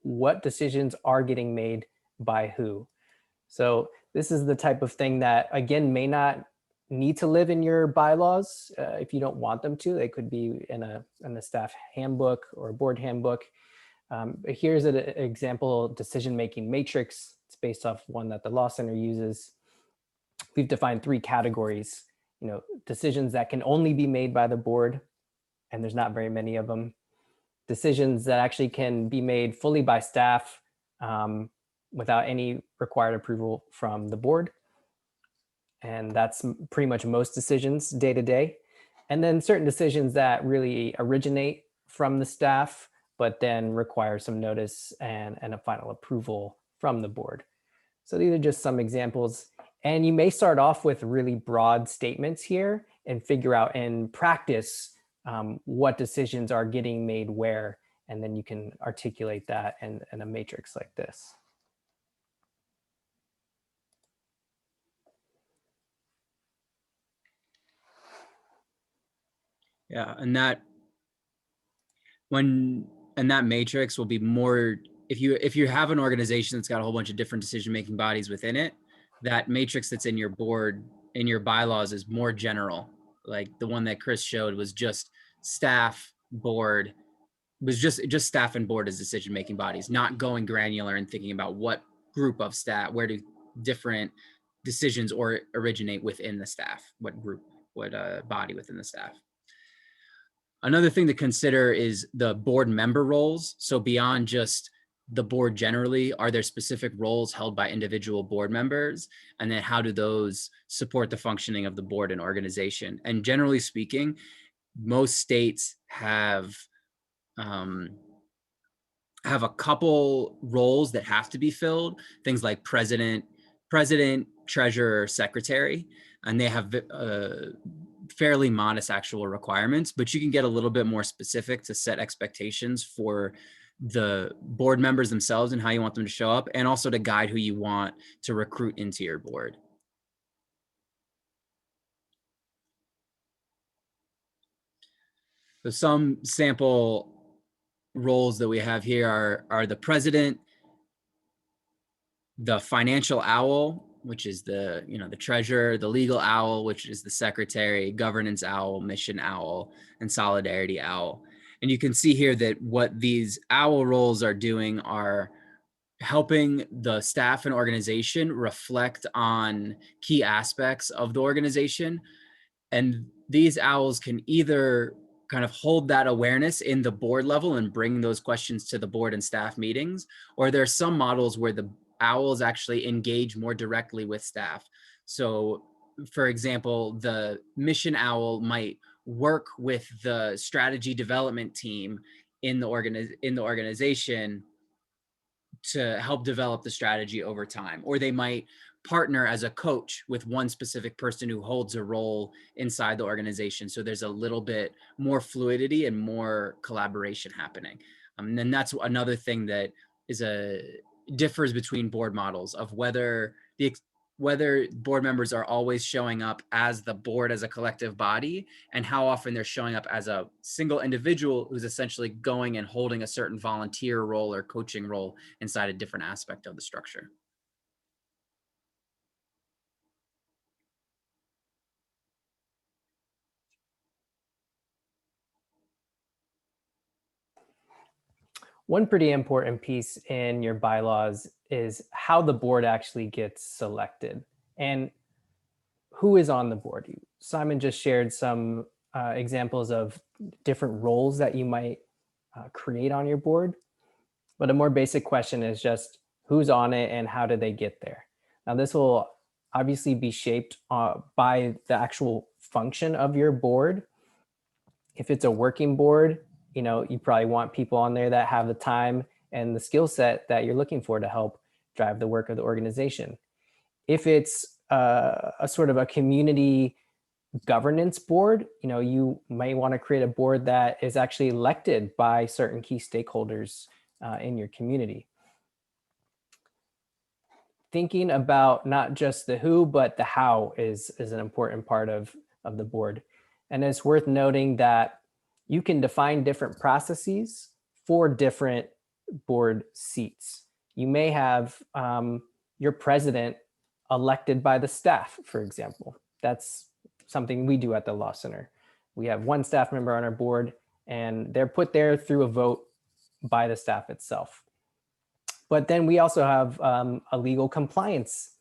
what decisions are getting made by who. So this is the type of thing that, again, may not need to live in your bylaws if you don't want them to. They could be in a staff handbook or a board handbook. But here's an example decision-making matrix. It's based off one that the Law Center uses. We've defined 3 categories, decisions that can only be made by the board, and there's not very many of them. Decisions that actually can be made fully by staff without any required approval from the board. And that's pretty much most decisions day to day. And then certain decisions that really originate from the staff, but then require some notice and a final approval from the board. So these are just some examples. And you may start off with really broad statements here and figure out in practice what decisions are getting made where, and then you can articulate that in a matrix like this. Yeah, and that matrix will be more, if you have an organization that's got a whole bunch of different decision-making bodies within it, that matrix that's in your bylaws is more general. Like the one that Chris showed was just staff, board, was just staff and board as decision-making bodies, not going granular and thinking about what group of staff? Where do different decisions or originate within the staff? What group, what body within the staff? Another thing to consider is the board member roles. So beyond just the board generally, are there specific roles held by individual board members? And then how do those support the functioning of the board and organization? And generally speaking, most states have a couple roles that have to be filled, things like president, treasurer, secretary, and they have fairly modest actual requirements, but you can get a little bit more specific to set expectations for the board members themselves and how you want them to show up, and also to guide who you want to recruit into your board. So some sample roles that we have here are the president, the financial owl, which is the treasurer, the legal owl, which is the secretary, governance owl, mission owl, and solidarity owl. And you can see here that what these owl roles are doing are helping the staff and organization reflect on key aspects of the organization. And these owls can either kind of hold that awareness in the board level and bring those questions to the board and staff meetings, or there are some models where the owls actually engage more directly with staff. So for example, the mission owl might work with the strategy development team in the organization to help develop the strategy over time, or they might partner as a coach with one specific person who holds a role inside the organization. So there's a little bit more fluidity and more collaboration happening. And then that's another thing that differs between board models of whether board members are always showing up as the board as a collective body, and how often they're showing up as a single individual who's essentially going and holding a certain volunteer role or coaching role inside a different aspect of the structure. One pretty important piece in your bylaws is how the board actually gets selected and who is on the board. Simon just shared some examples of different roles that you might create on your board. But a more basic question is just who's on it and how do they get there? Now, this will obviously be shaped by the actual function of your board. If it's a working board, you probably want people on there that have the time and the skill set that you're looking for to help drive the work of the organization. If it's a sort of a community governance board, you may want to create a board that is actually elected by certain key stakeholders in your community. Thinking about not just the who, but the how is an important part of the board. And it's worth noting that you can define different processes for different board seats. You may have your president elected by the staff, for example. That's something we do at the Law Center. We have one staff member on our board, and they're put there through a vote by the staff itself. But then we also have a legal compliance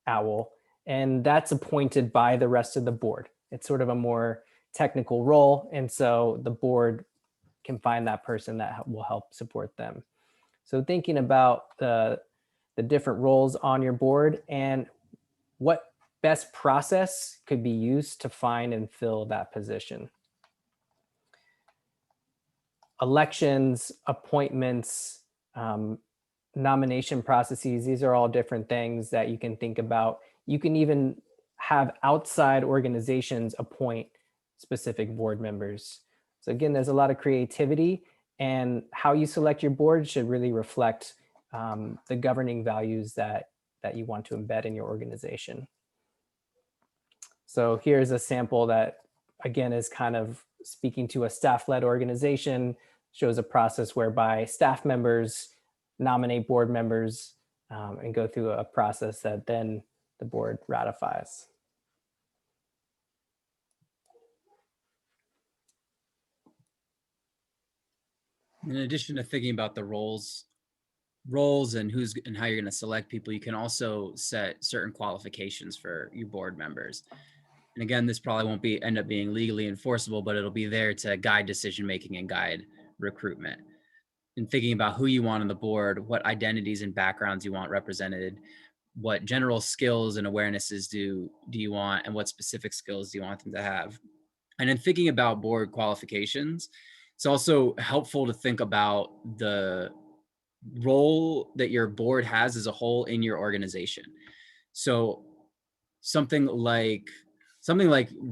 owl, and that's appointed by the rest of the board. It's sort of a more technical role, and so the board can find that person that will help support them. So thinking about the different roles on your board and what best process could be used to find and fill that position. Elections, appointments, nomination processes, these are all different things that you can think about. You can even have outside organizations appoint specific board members. So again, there's a lot of creativity, and how you select your board should really reflect the governing values that you want to embed in your organization. So here's a sample that, again, is kind of speaking to a staff-led organization, shows a process whereby staff members nominate board members and go through a process that then the board ratifies. In addition to thinking about the roles roles and how you're going to select people, you can also set certain qualifications for your board members. And again, this probably won't end up being legally enforceable, but it'll be there to guide decision-making and guide recruitment. And thinking about who you want on the board, what identities and backgrounds you want represented, what general skills and awarenesses do you want, and what specific skills do you want them to have. And then thinking about board qualifications, it's also helpful to think about the role that your board has as a whole in your organization. So something like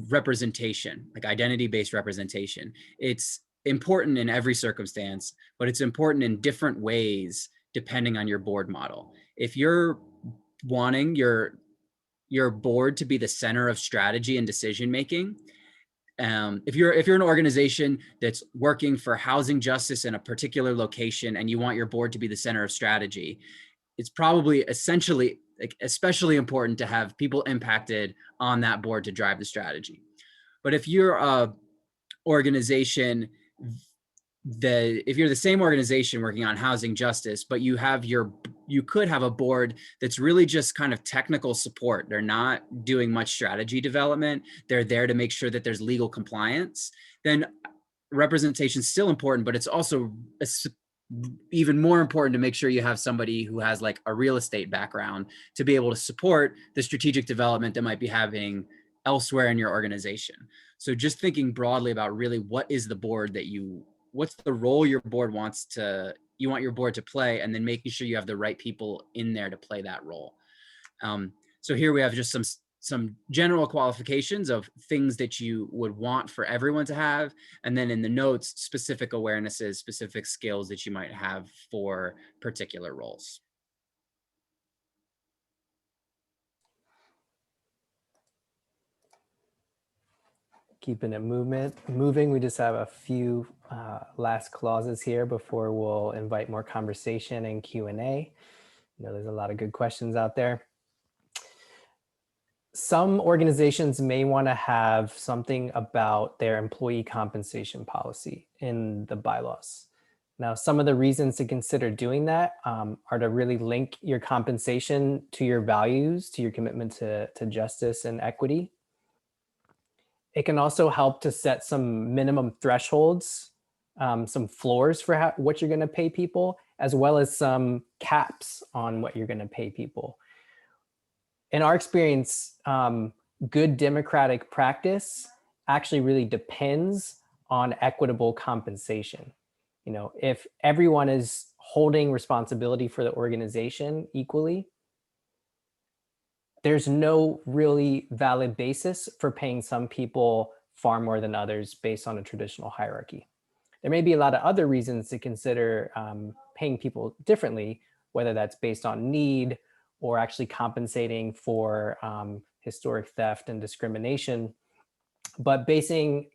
representation, like identity-based representation, it's important in every circumstance, but it's important in different ways depending on your board model. If you're wanting your board to be the center of strategy and decision making, if you're an organization that's working for housing justice in a particular location and you want your board to be the center of strategy, it's probably especially important to have people impacted on that board to drive the strategy. But if you're a organization if you're the same organization working on housing justice, but you could have a board that's really just kind of technical support. They're not doing much strategy development. They're there to make sure that there's legal compliance. Then representation is still important, but it's also even more important to make sure you have somebody who has like a real estate background to be able to support the strategic development that might be happening elsewhere in your organization. So just thinking broadly about really what's the role your board you want your board to play, and then making sure you have the right people in there to play that role. So here we have just some general qualifications of things that you would want for everyone to have. And then in the notes, specific awarenesses, specific skills that you might have for particular roles. Keeping it moving. We just have a few last clauses here before we'll invite more conversation and Q&A. You know, there's a lot of good questions out there. Some organizations may want to have something about their employee compensation policy in the bylaws. Now, some of the reasons to consider doing that are to really link your compensation to your values, to your commitment to justice and equity. It can also help to set some minimum thresholds, some floors for what you're going to pay people, as well as some caps on what you're going to pay people. In our experience, good democratic practice actually really depends on equitable compensation. You know, if everyone is holding responsibility for the organization equally, there's no really valid basis for paying some people far more than others based on a traditional hierarchy. There may be a lot of other reasons to consider paying people differently, whether that's based on need or actually compensating for historic theft and discrimination. But basing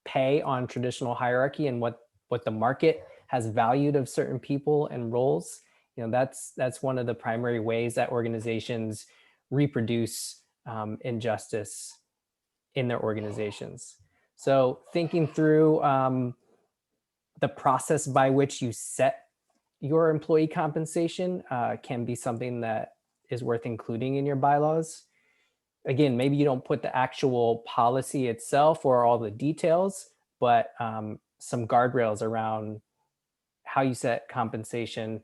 pay on traditional hierarchy and what the market has valued of certain people and roles, you know, that's one of the primary ways that organizations reproduce injustice in their organizations. So thinking through the process by which you set your employee compensation can be something that is worth including in your bylaws. Again, maybe you don't put the actual policy itself or all the details, but some guardrails around how you set compensation,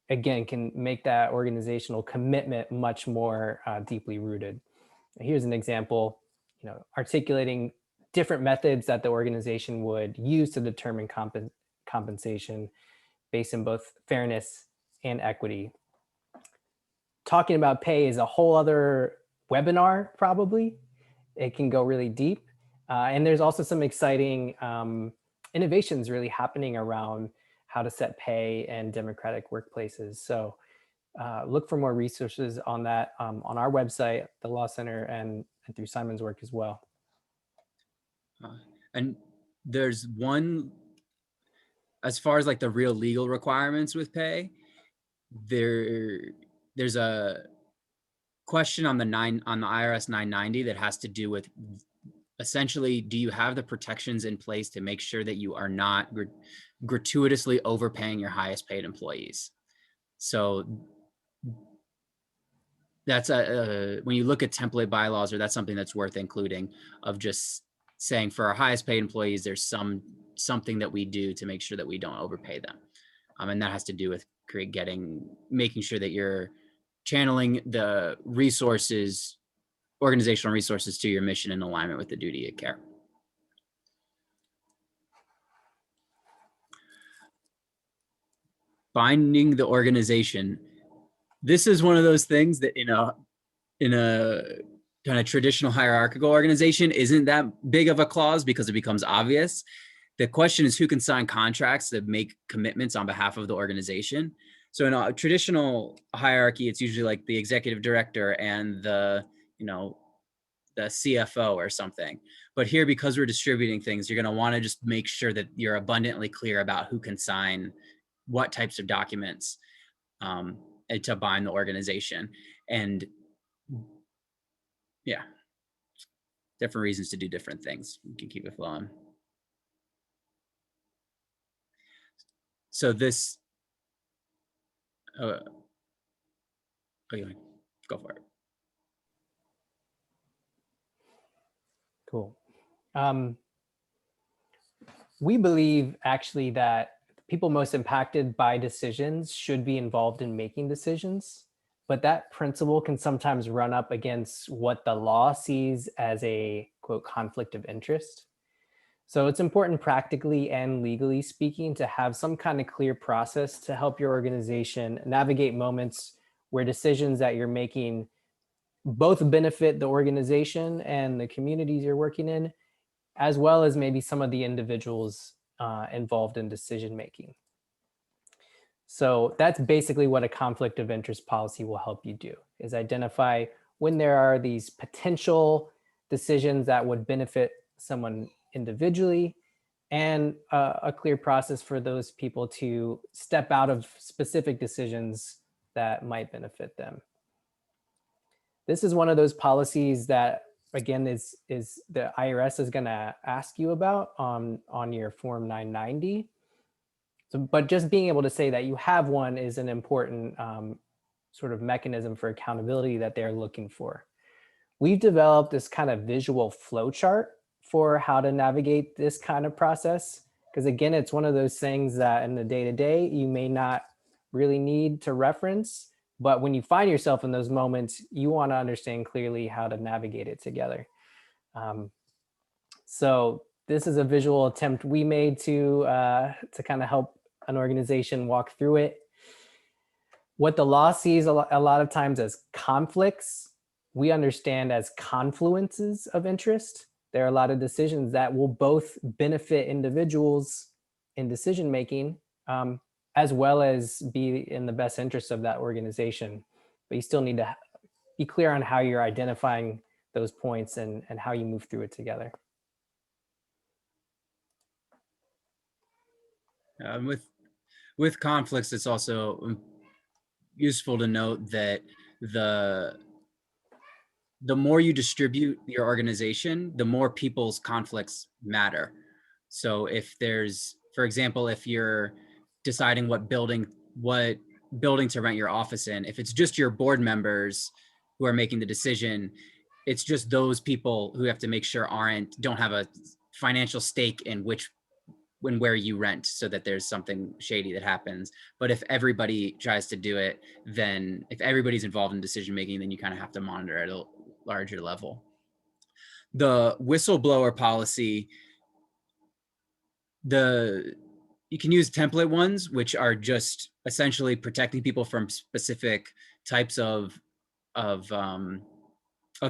again, can make that organizational commitment much more deeply rooted. Here's an example, you know, articulating different methods that the organization would use to determine compensation based in both fairness and equity. Talking about pay is a whole other webinar, probably. It can go really deep. And there's also some exciting innovations really happening around how to set pay in democratic workplaces. So look for more resources on that on our website, the Law Center, and through Simon's work as well. And there's one, as far as like the real legal requirements with pay, there's a question on the IRS 990 that has to do with essentially, do you have the protections in place to make sure that you are not gratuitously overpaying your highest paid employees? So that's when you look at template bylaws, or that's something that's worth including, of just saying for our highest paid employees, there's something that we do to make sure that we don't overpay them. And that has to do with making sure that you're channeling the resources, organizational resources, to your mission in alignment with the duty of care. Binding the organization. This is one of those things that in a kind of traditional hierarchical organization isn't that big of a clause because it becomes obvious. The question is who can sign contracts that make commitments on behalf of the organization. So in a traditional hierarchy, it's usually like the executive director and the CFO or something. But here, because we're distributing things, you're going to want to just make sure that you're abundantly clear about who can sign what types of documents to bind the organization. And yeah, different reasons to do different things. You can keep it flowing. So this, go for it. Cool. We believe actually that people most impacted by decisions should be involved in making decisions, but that principle can sometimes run up against what the law sees as a, quote, conflict of interest. So it's important practically and legally speaking to have some kind of clear process to help your organization navigate moments where decisions that you're making both benefit the organization and the communities you're working in, as well as maybe some of the individuals involved in decision making. So that's basically what a conflict of interest policy will help you do, is identify when there are these potential decisions that would benefit someone individually, and a clear process for those people to step out of specific decisions that might benefit them. This is one of those policies that, again, is the IRS is going to ask you about on your Form 990. So, but just being able to say that you have one is an important sort of mechanism for accountability that they're looking for. We've developed this kind of visual flow chart for how to navigate this kind of process. Because again, it's one of those things that in the day-to-day, you may not really need to reference. But when you find yourself in those moments, you want to understand clearly how to navigate it together. So this is a visual attempt we made to kind of help an organization walk through it. What the law sees a lot of times as conflicts, we understand as confluences of interest. There are a lot of decisions that will both benefit individuals in decision making, as well as be in the best interest of that organization. But you still need to be clear on how you're identifying those points and how you move through it together. With conflicts, it's also useful to note that the more you distribute your organization, the more people's conflicts matter. So if there's, for example, if you're deciding what building to rent your office in, if it's just your board members who are making the decision, it's just those people who have to make sure don't have a financial stake in where you rent, so that there's something shady that happens. But if everybody tries to do it, then if everybody's involved in decision making, then you kind of have to monitor at a larger level. The whistleblower policy, you can use template ones, which are just essentially protecting people from specific types of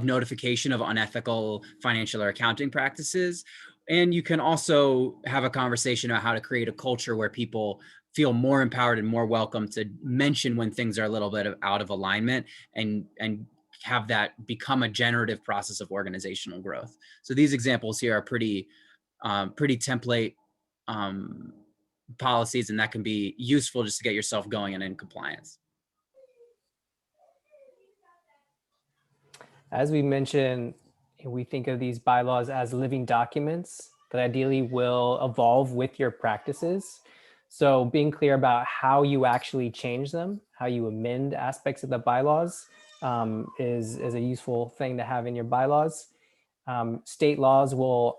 notification of unethical financial or accounting practices. And you can also have a conversation about how to create a culture where people feel more empowered and more welcome to mention when things are a little bit out of alignment, and have that become a generative process of organizational growth. So these examples here are pretty template policies, and that can be useful just to get yourself going and in compliance. As we mentioned, we think of these bylaws as living documents that ideally will evolve with your practices. So being clear about how you actually change them, how you amend aspects of the bylaws is a useful thing to have in your bylaws. State laws will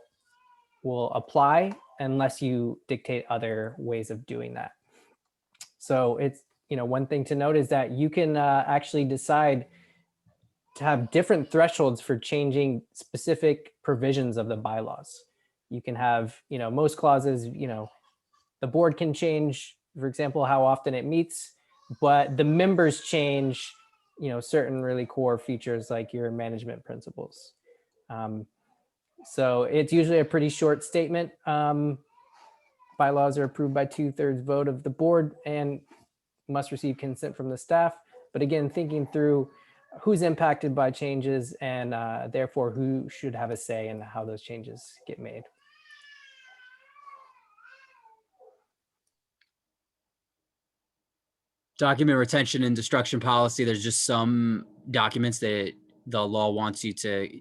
apply unless you dictate other ways of doing that. So it's, one thing to note is that you can actually decide to have different thresholds for changing specific provisions of the bylaws. You can have, most clauses, the board can change, for example, how often it meets, but the members change, certain really core features like your management principles. So it's usually a pretty short statement. Bylaws are approved by 2/3 vote of the board and must receive consent from the staff. But again, thinking through who's impacted by changes and therefore who should have a say in how those changes get made. Document retention and destruction policy. There's just some documents that the law wants you to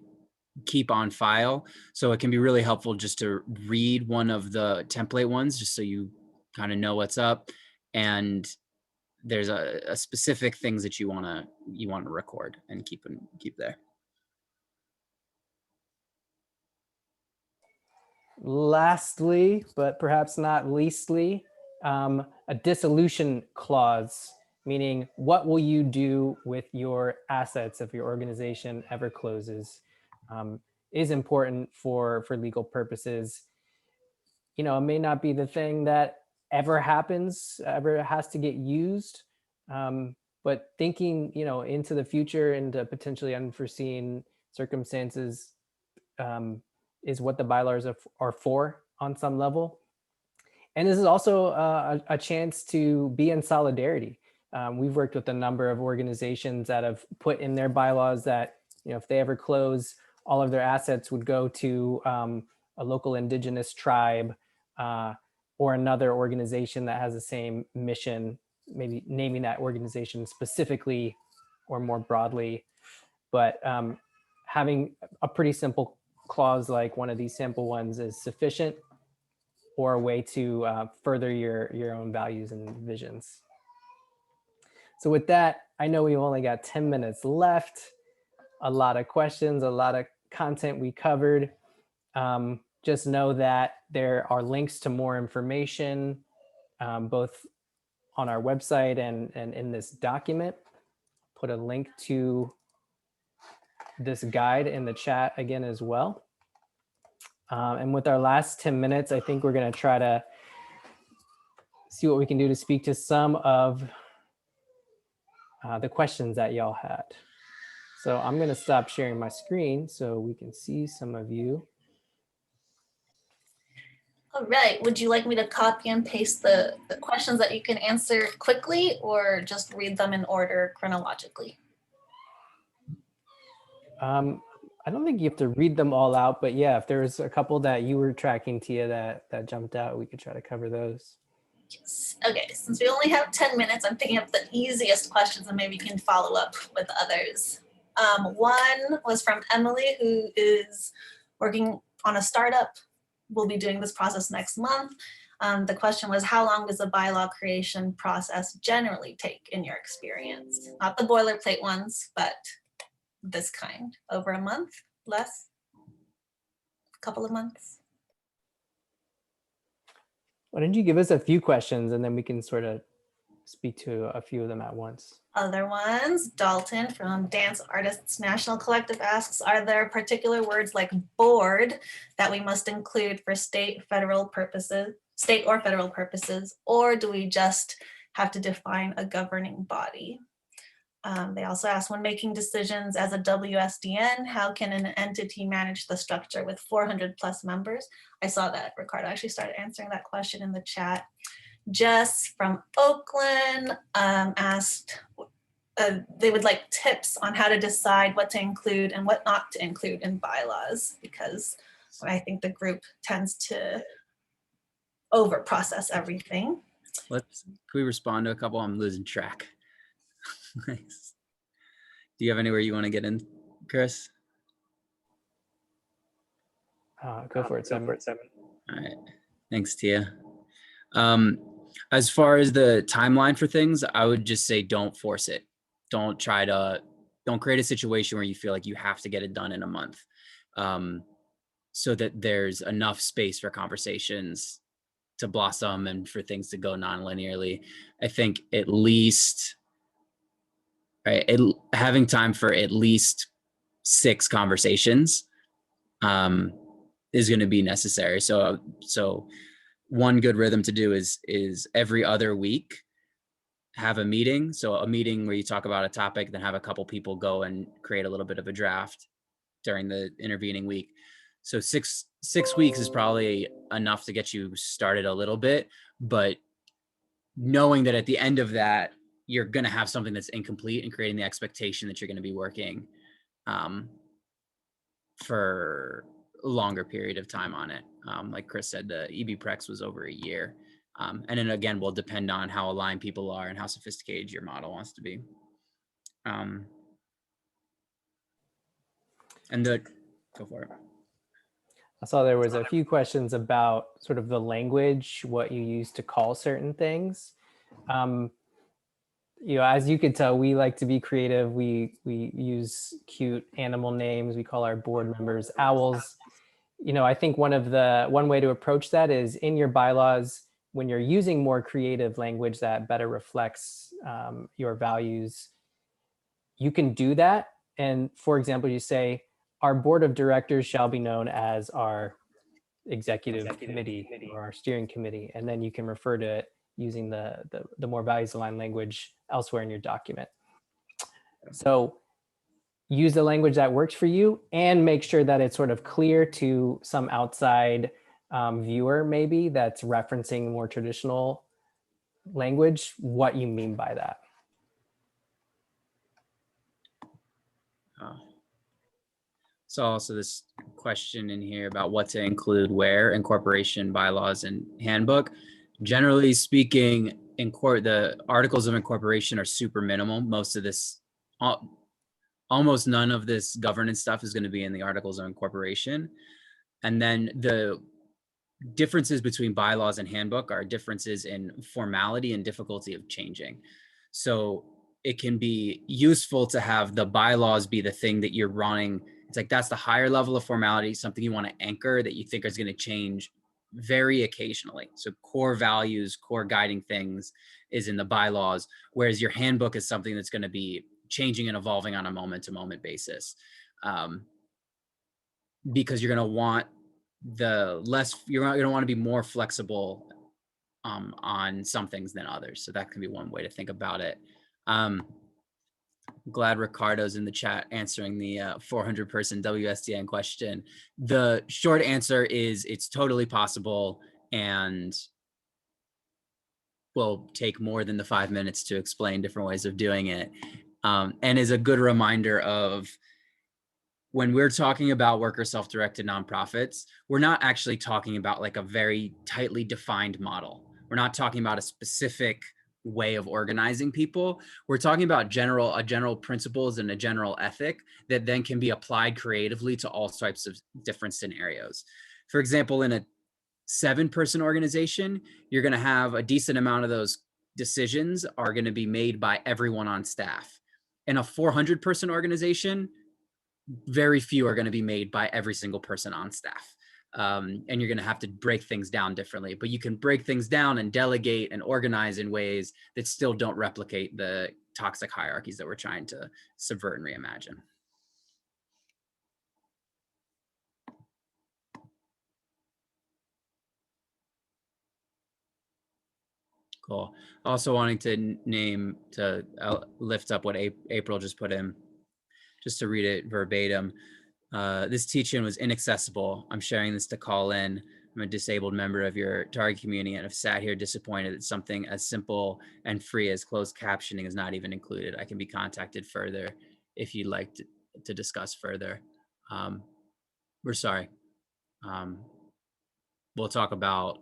keep on file. So it can be really helpful just to read one of the template ones, just so you kind of know what's up. And there's a specific things that you want to record and keep there. Lastly, but perhaps not leastly, a dissolution clause, meaning what will you do with your assets if your organization ever closes, is important for legal purposes. It may not be the thing that ever happens, ever has to get used, but thinking, into the future, into potentially unforeseen circumstances, is what the bylaws are for on some level. And this is also a chance to be in solidarity. We've worked with a number of organizations that have put in their bylaws that, if they ever close, all of their assets would go to a local indigenous tribe or another organization that has the same mission, maybe naming that organization specifically or more broadly. But having a pretty simple clause like one of these sample ones is sufficient, or a way to further your own values and visions. So with that, I know we've only got 10 minutes left. A lot of questions, a lot of content we covered. Just know that there are links to more information, both on our website and in this document. Put a link to this guide in the chat again as well. And with our last 10 minutes, I think we're going to try to see what we can do to speak to some of the questions that y'all had. So I'm going to stop sharing my screen so we can see some of you. All right. Would you like me to copy and paste the questions that you can answer quickly, or just read them in order chronologically? I don't think you have to read them all out, but yeah, if there's a couple that you were tracking, Tia, that jumped out, we could try to cover those. Yes. Okay, since we only have 10 minutes, I'm thinking of the easiest questions and maybe you can follow up with others. One was from Emily, who is working on a startup. We'll be doing this process next month. The question was, how long does a bylaw creation process generally take in your experience? Not the boilerplate ones, but this kind. Over a month, less, a couple of months. Why don't you give us a few questions and then we can sort of speak to a few of them at once. Other ones, Dalton from Dance Artists National Collective asks, are there particular words like board that we must include for state or federal purposes, or do we just have to define a governing body? They also ask, when making decisions as a WSDN, how can an entity manage the structure with 400 plus members? I saw that Ricardo actually started answering that question in the chat. Jess from Oakland asked, they would like tips on how to decide what to include and what not to include in bylaws, because I think the group tends to over process everything. Can we respond to a couple? I'm losing track. Nice. Do you have anywhere you want to get in, Chris? Go for it, Simon. All right. Thanks, Tia. As far as the timeline for things, I would just say don't force it. Don't create a situation where you feel like you have to get it done in a month, so that there's enough space for conversations to blossom and for things to go non-linearly. I think at least, right, having time for at least 6 conversations is going to be necessary. So one good rhythm to do is every other week have a meeting. So a meeting where you talk about a topic, then have a couple people go and create a little bit of a draft during the intervening week. So six weeks is probably enough to get you started a little bit, but knowing that at the end of that, you're going to have something that's incomplete and creating the expectation that you're going to be working for a longer period of time on it. Like Chris said, the EB Prex was over a year. And then again, will depend on how aligned people are and how sophisticated your model wants to be. And go for it. I saw there was a few questions about sort of the language, what you use to call certain things. As you could tell, we like to be creative. We use cute animal names. We call our board members owls. I think one way to approach that is in your bylaws, when you're using more creative language that better reflects your values, you can do that. And for example, you say, our board of directors shall be known as our executive committee or our steering committee. And then you can refer to it using the more values aligned language elsewhere in your document. So use the language that works for you and make sure that it's sort of clear to some outside viewer maybe that's referencing more traditional language, what you mean by that. So also this question in here about what to include where in corporation bylaws and handbook. Generally speaking, the articles of incorporation are super minimal. Most of this, almost none of this governance stuff is going to be in the articles of incorporation. And then the differences between bylaws and handbook are differences in formality and difficulty of changing. So it can be useful to have the bylaws be the thing that you're running. It's like that's the higher level of formality, something you want to anchor that you think is going to change very occasionally. So core values, core guiding things is in the bylaws, whereas your handbook is something that's going to be changing and evolving on a moment-to-moment basis, because you're going to want you're going to want to be more flexible on some things than others. So that can be one way to think about it. Glad Ricardo's in the chat answering the 400-person WSDN question. The short answer is it's totally possible and will take more than the 5 minutes to explain different ways of doing it. And is a good reminder of when we're talking about worker self-directed nonprofits, we're not actually talking about like a very tightly defined model. We're not talking about a specific way of organizing people. We're talking about general principles and a general ethic that then can be applied creatively to all types of different scenarios. For example, in a 7-person organization, you're going to have a decent amount of those decisions are going to be made by everyone on staff. In a 400-person organization, very few are going to be made by every single person on staff. And you're going to have to break things down differently, but you can break things down and delegate and organize in ways that still don't replicate the toxic hierarchies that we're trying to subvert and reimagine. Cool. Also wanting to lift up what April just put in, just to read it verbatim. This teaching was inaccessible. I'm sharing this to call in. I'm a disabled member of your target community and have sat here disappointed that something as simple and free as closed captioning is not even included. I can be contacted further if you'd like to discuss further. We're sorry. We'll talk about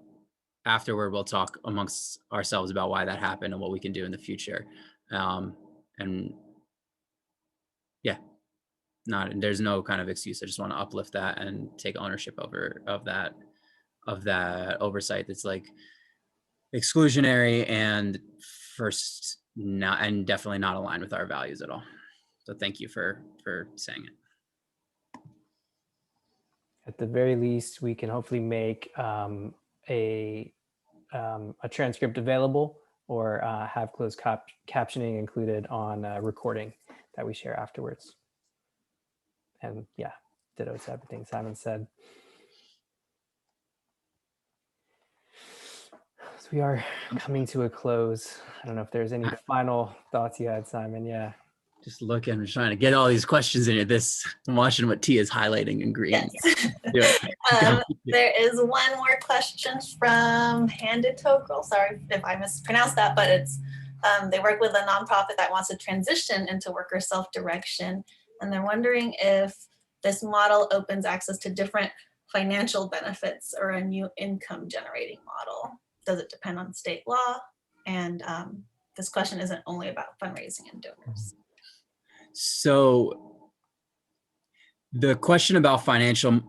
afterward. We'll talk amongst ourselves about why that happened and what we can do in the future. And yeah. There's no kind of excuse. I just want to uplift that and take ownership of that oversight. That's like exclusionary and definitely not aligned with our values at all. So thank you for saying it. At the very least, we can hopefully make a transcript available, or have closed captioning included on a recording that we share afterwards. And yeah, ditto to everything Simon said. So we are coming to a close. I don't know if there's any final thoughts you had, Simon. Yeah. Just looking, trying to get all these questions in here. I'm watching what T is highlighting in green. Yes. There is one more question from Handed Togrel. Sorry if I mispronounced that, but it's they work with a nonprofit that wants to transition into worker self-direction, and they're wondering if this model opens access to different financial benefits or a new income generating model. Does it depend on state law? And this question isn't only about fundraising and donors. So the question about financial,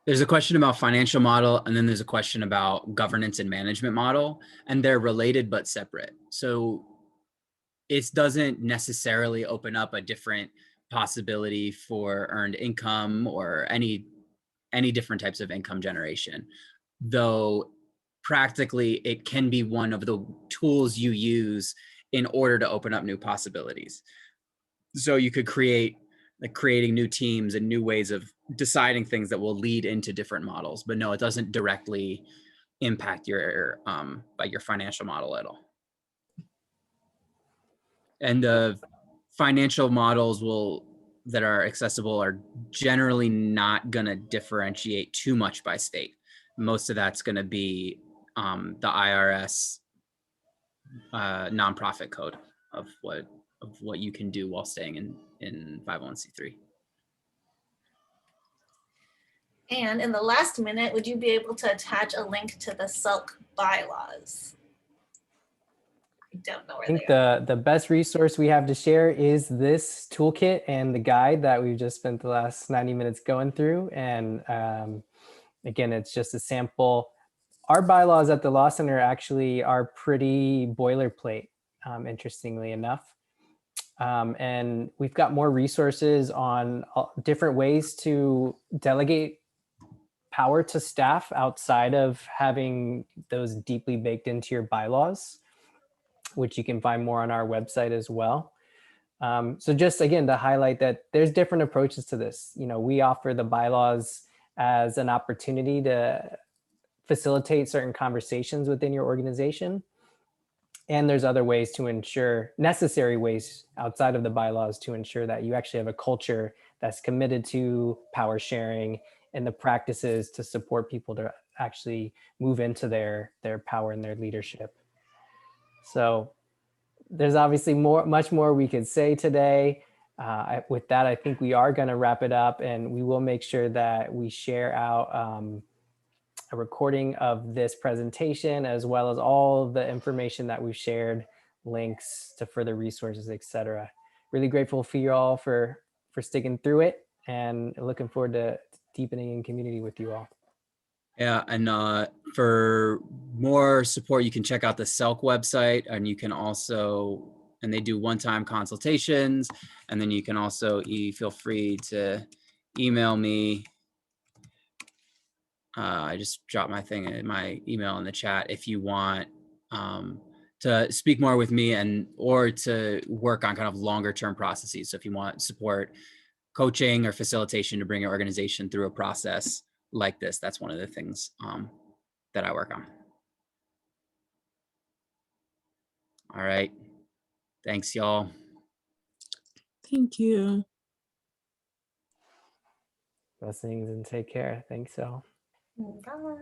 there's a question about financial model, and then there's a question about governance and management model, and they're related but separate. So it doesn't necessarily open up a different possibility for earned income or any different types of income generation, though practically it can be one of the tools you use in order to open up new possibilities. So you could creating new teams and new ways of deciding things that will lead into different models. But no, it doesn't directly impact your financial model at all. And the financial models that are accessible are generally not going to differentiate too much by state. Most of that's going to be the IRS nonprofit code of what you can do while staying in 501c3. And in the last minute, would you be able to attach a link to the SELC bylaws? I don't know where I think they are. the best resource we have to share is this toolkit and the guide that we've just spent the last 90 minutes going through. And again, it's just a sample. Our bylaws at the Law Center actually are pretty boilerplate, interestingly enough. And we've got more resources on different ways to delegate power to staff outside of having those deeply baked into your bylaws, which you can find more on our website as well. So just again, to highlight that there's different approaches to this. You know, we offer the bylaws as an opportunity to facilitate certain conversations within your organization. And there's other ways to ensure, necessary ways outside of the bylaws to ensure that you actually have a culture that's committed to power sharing and the practices to support people to actually move into their power and their leadership. So there's obviously much more we could say today. With that, I think we are going to wrap it up, and we will make sure that we share out a recording of this presentation, as well as all the information that we've shared, links to further resources, etc. Really grateful for you all for sticking through it, and looking forward to deepening in community with you all. Yeah, and for more support, you can check out the SELC website, and you can also, and they do one-time consultations, and then you can also feel free to email me. I just dropped my email in the chat if you want to speak more with me or to work on kind of longer term processes. So if you want support, coaching or facilitation to bring your organization through a process like this, that's one of the things that I work on. All right. Thanks, y'all. Thank you. Blessings and take care. Thanks, y'all. Bye.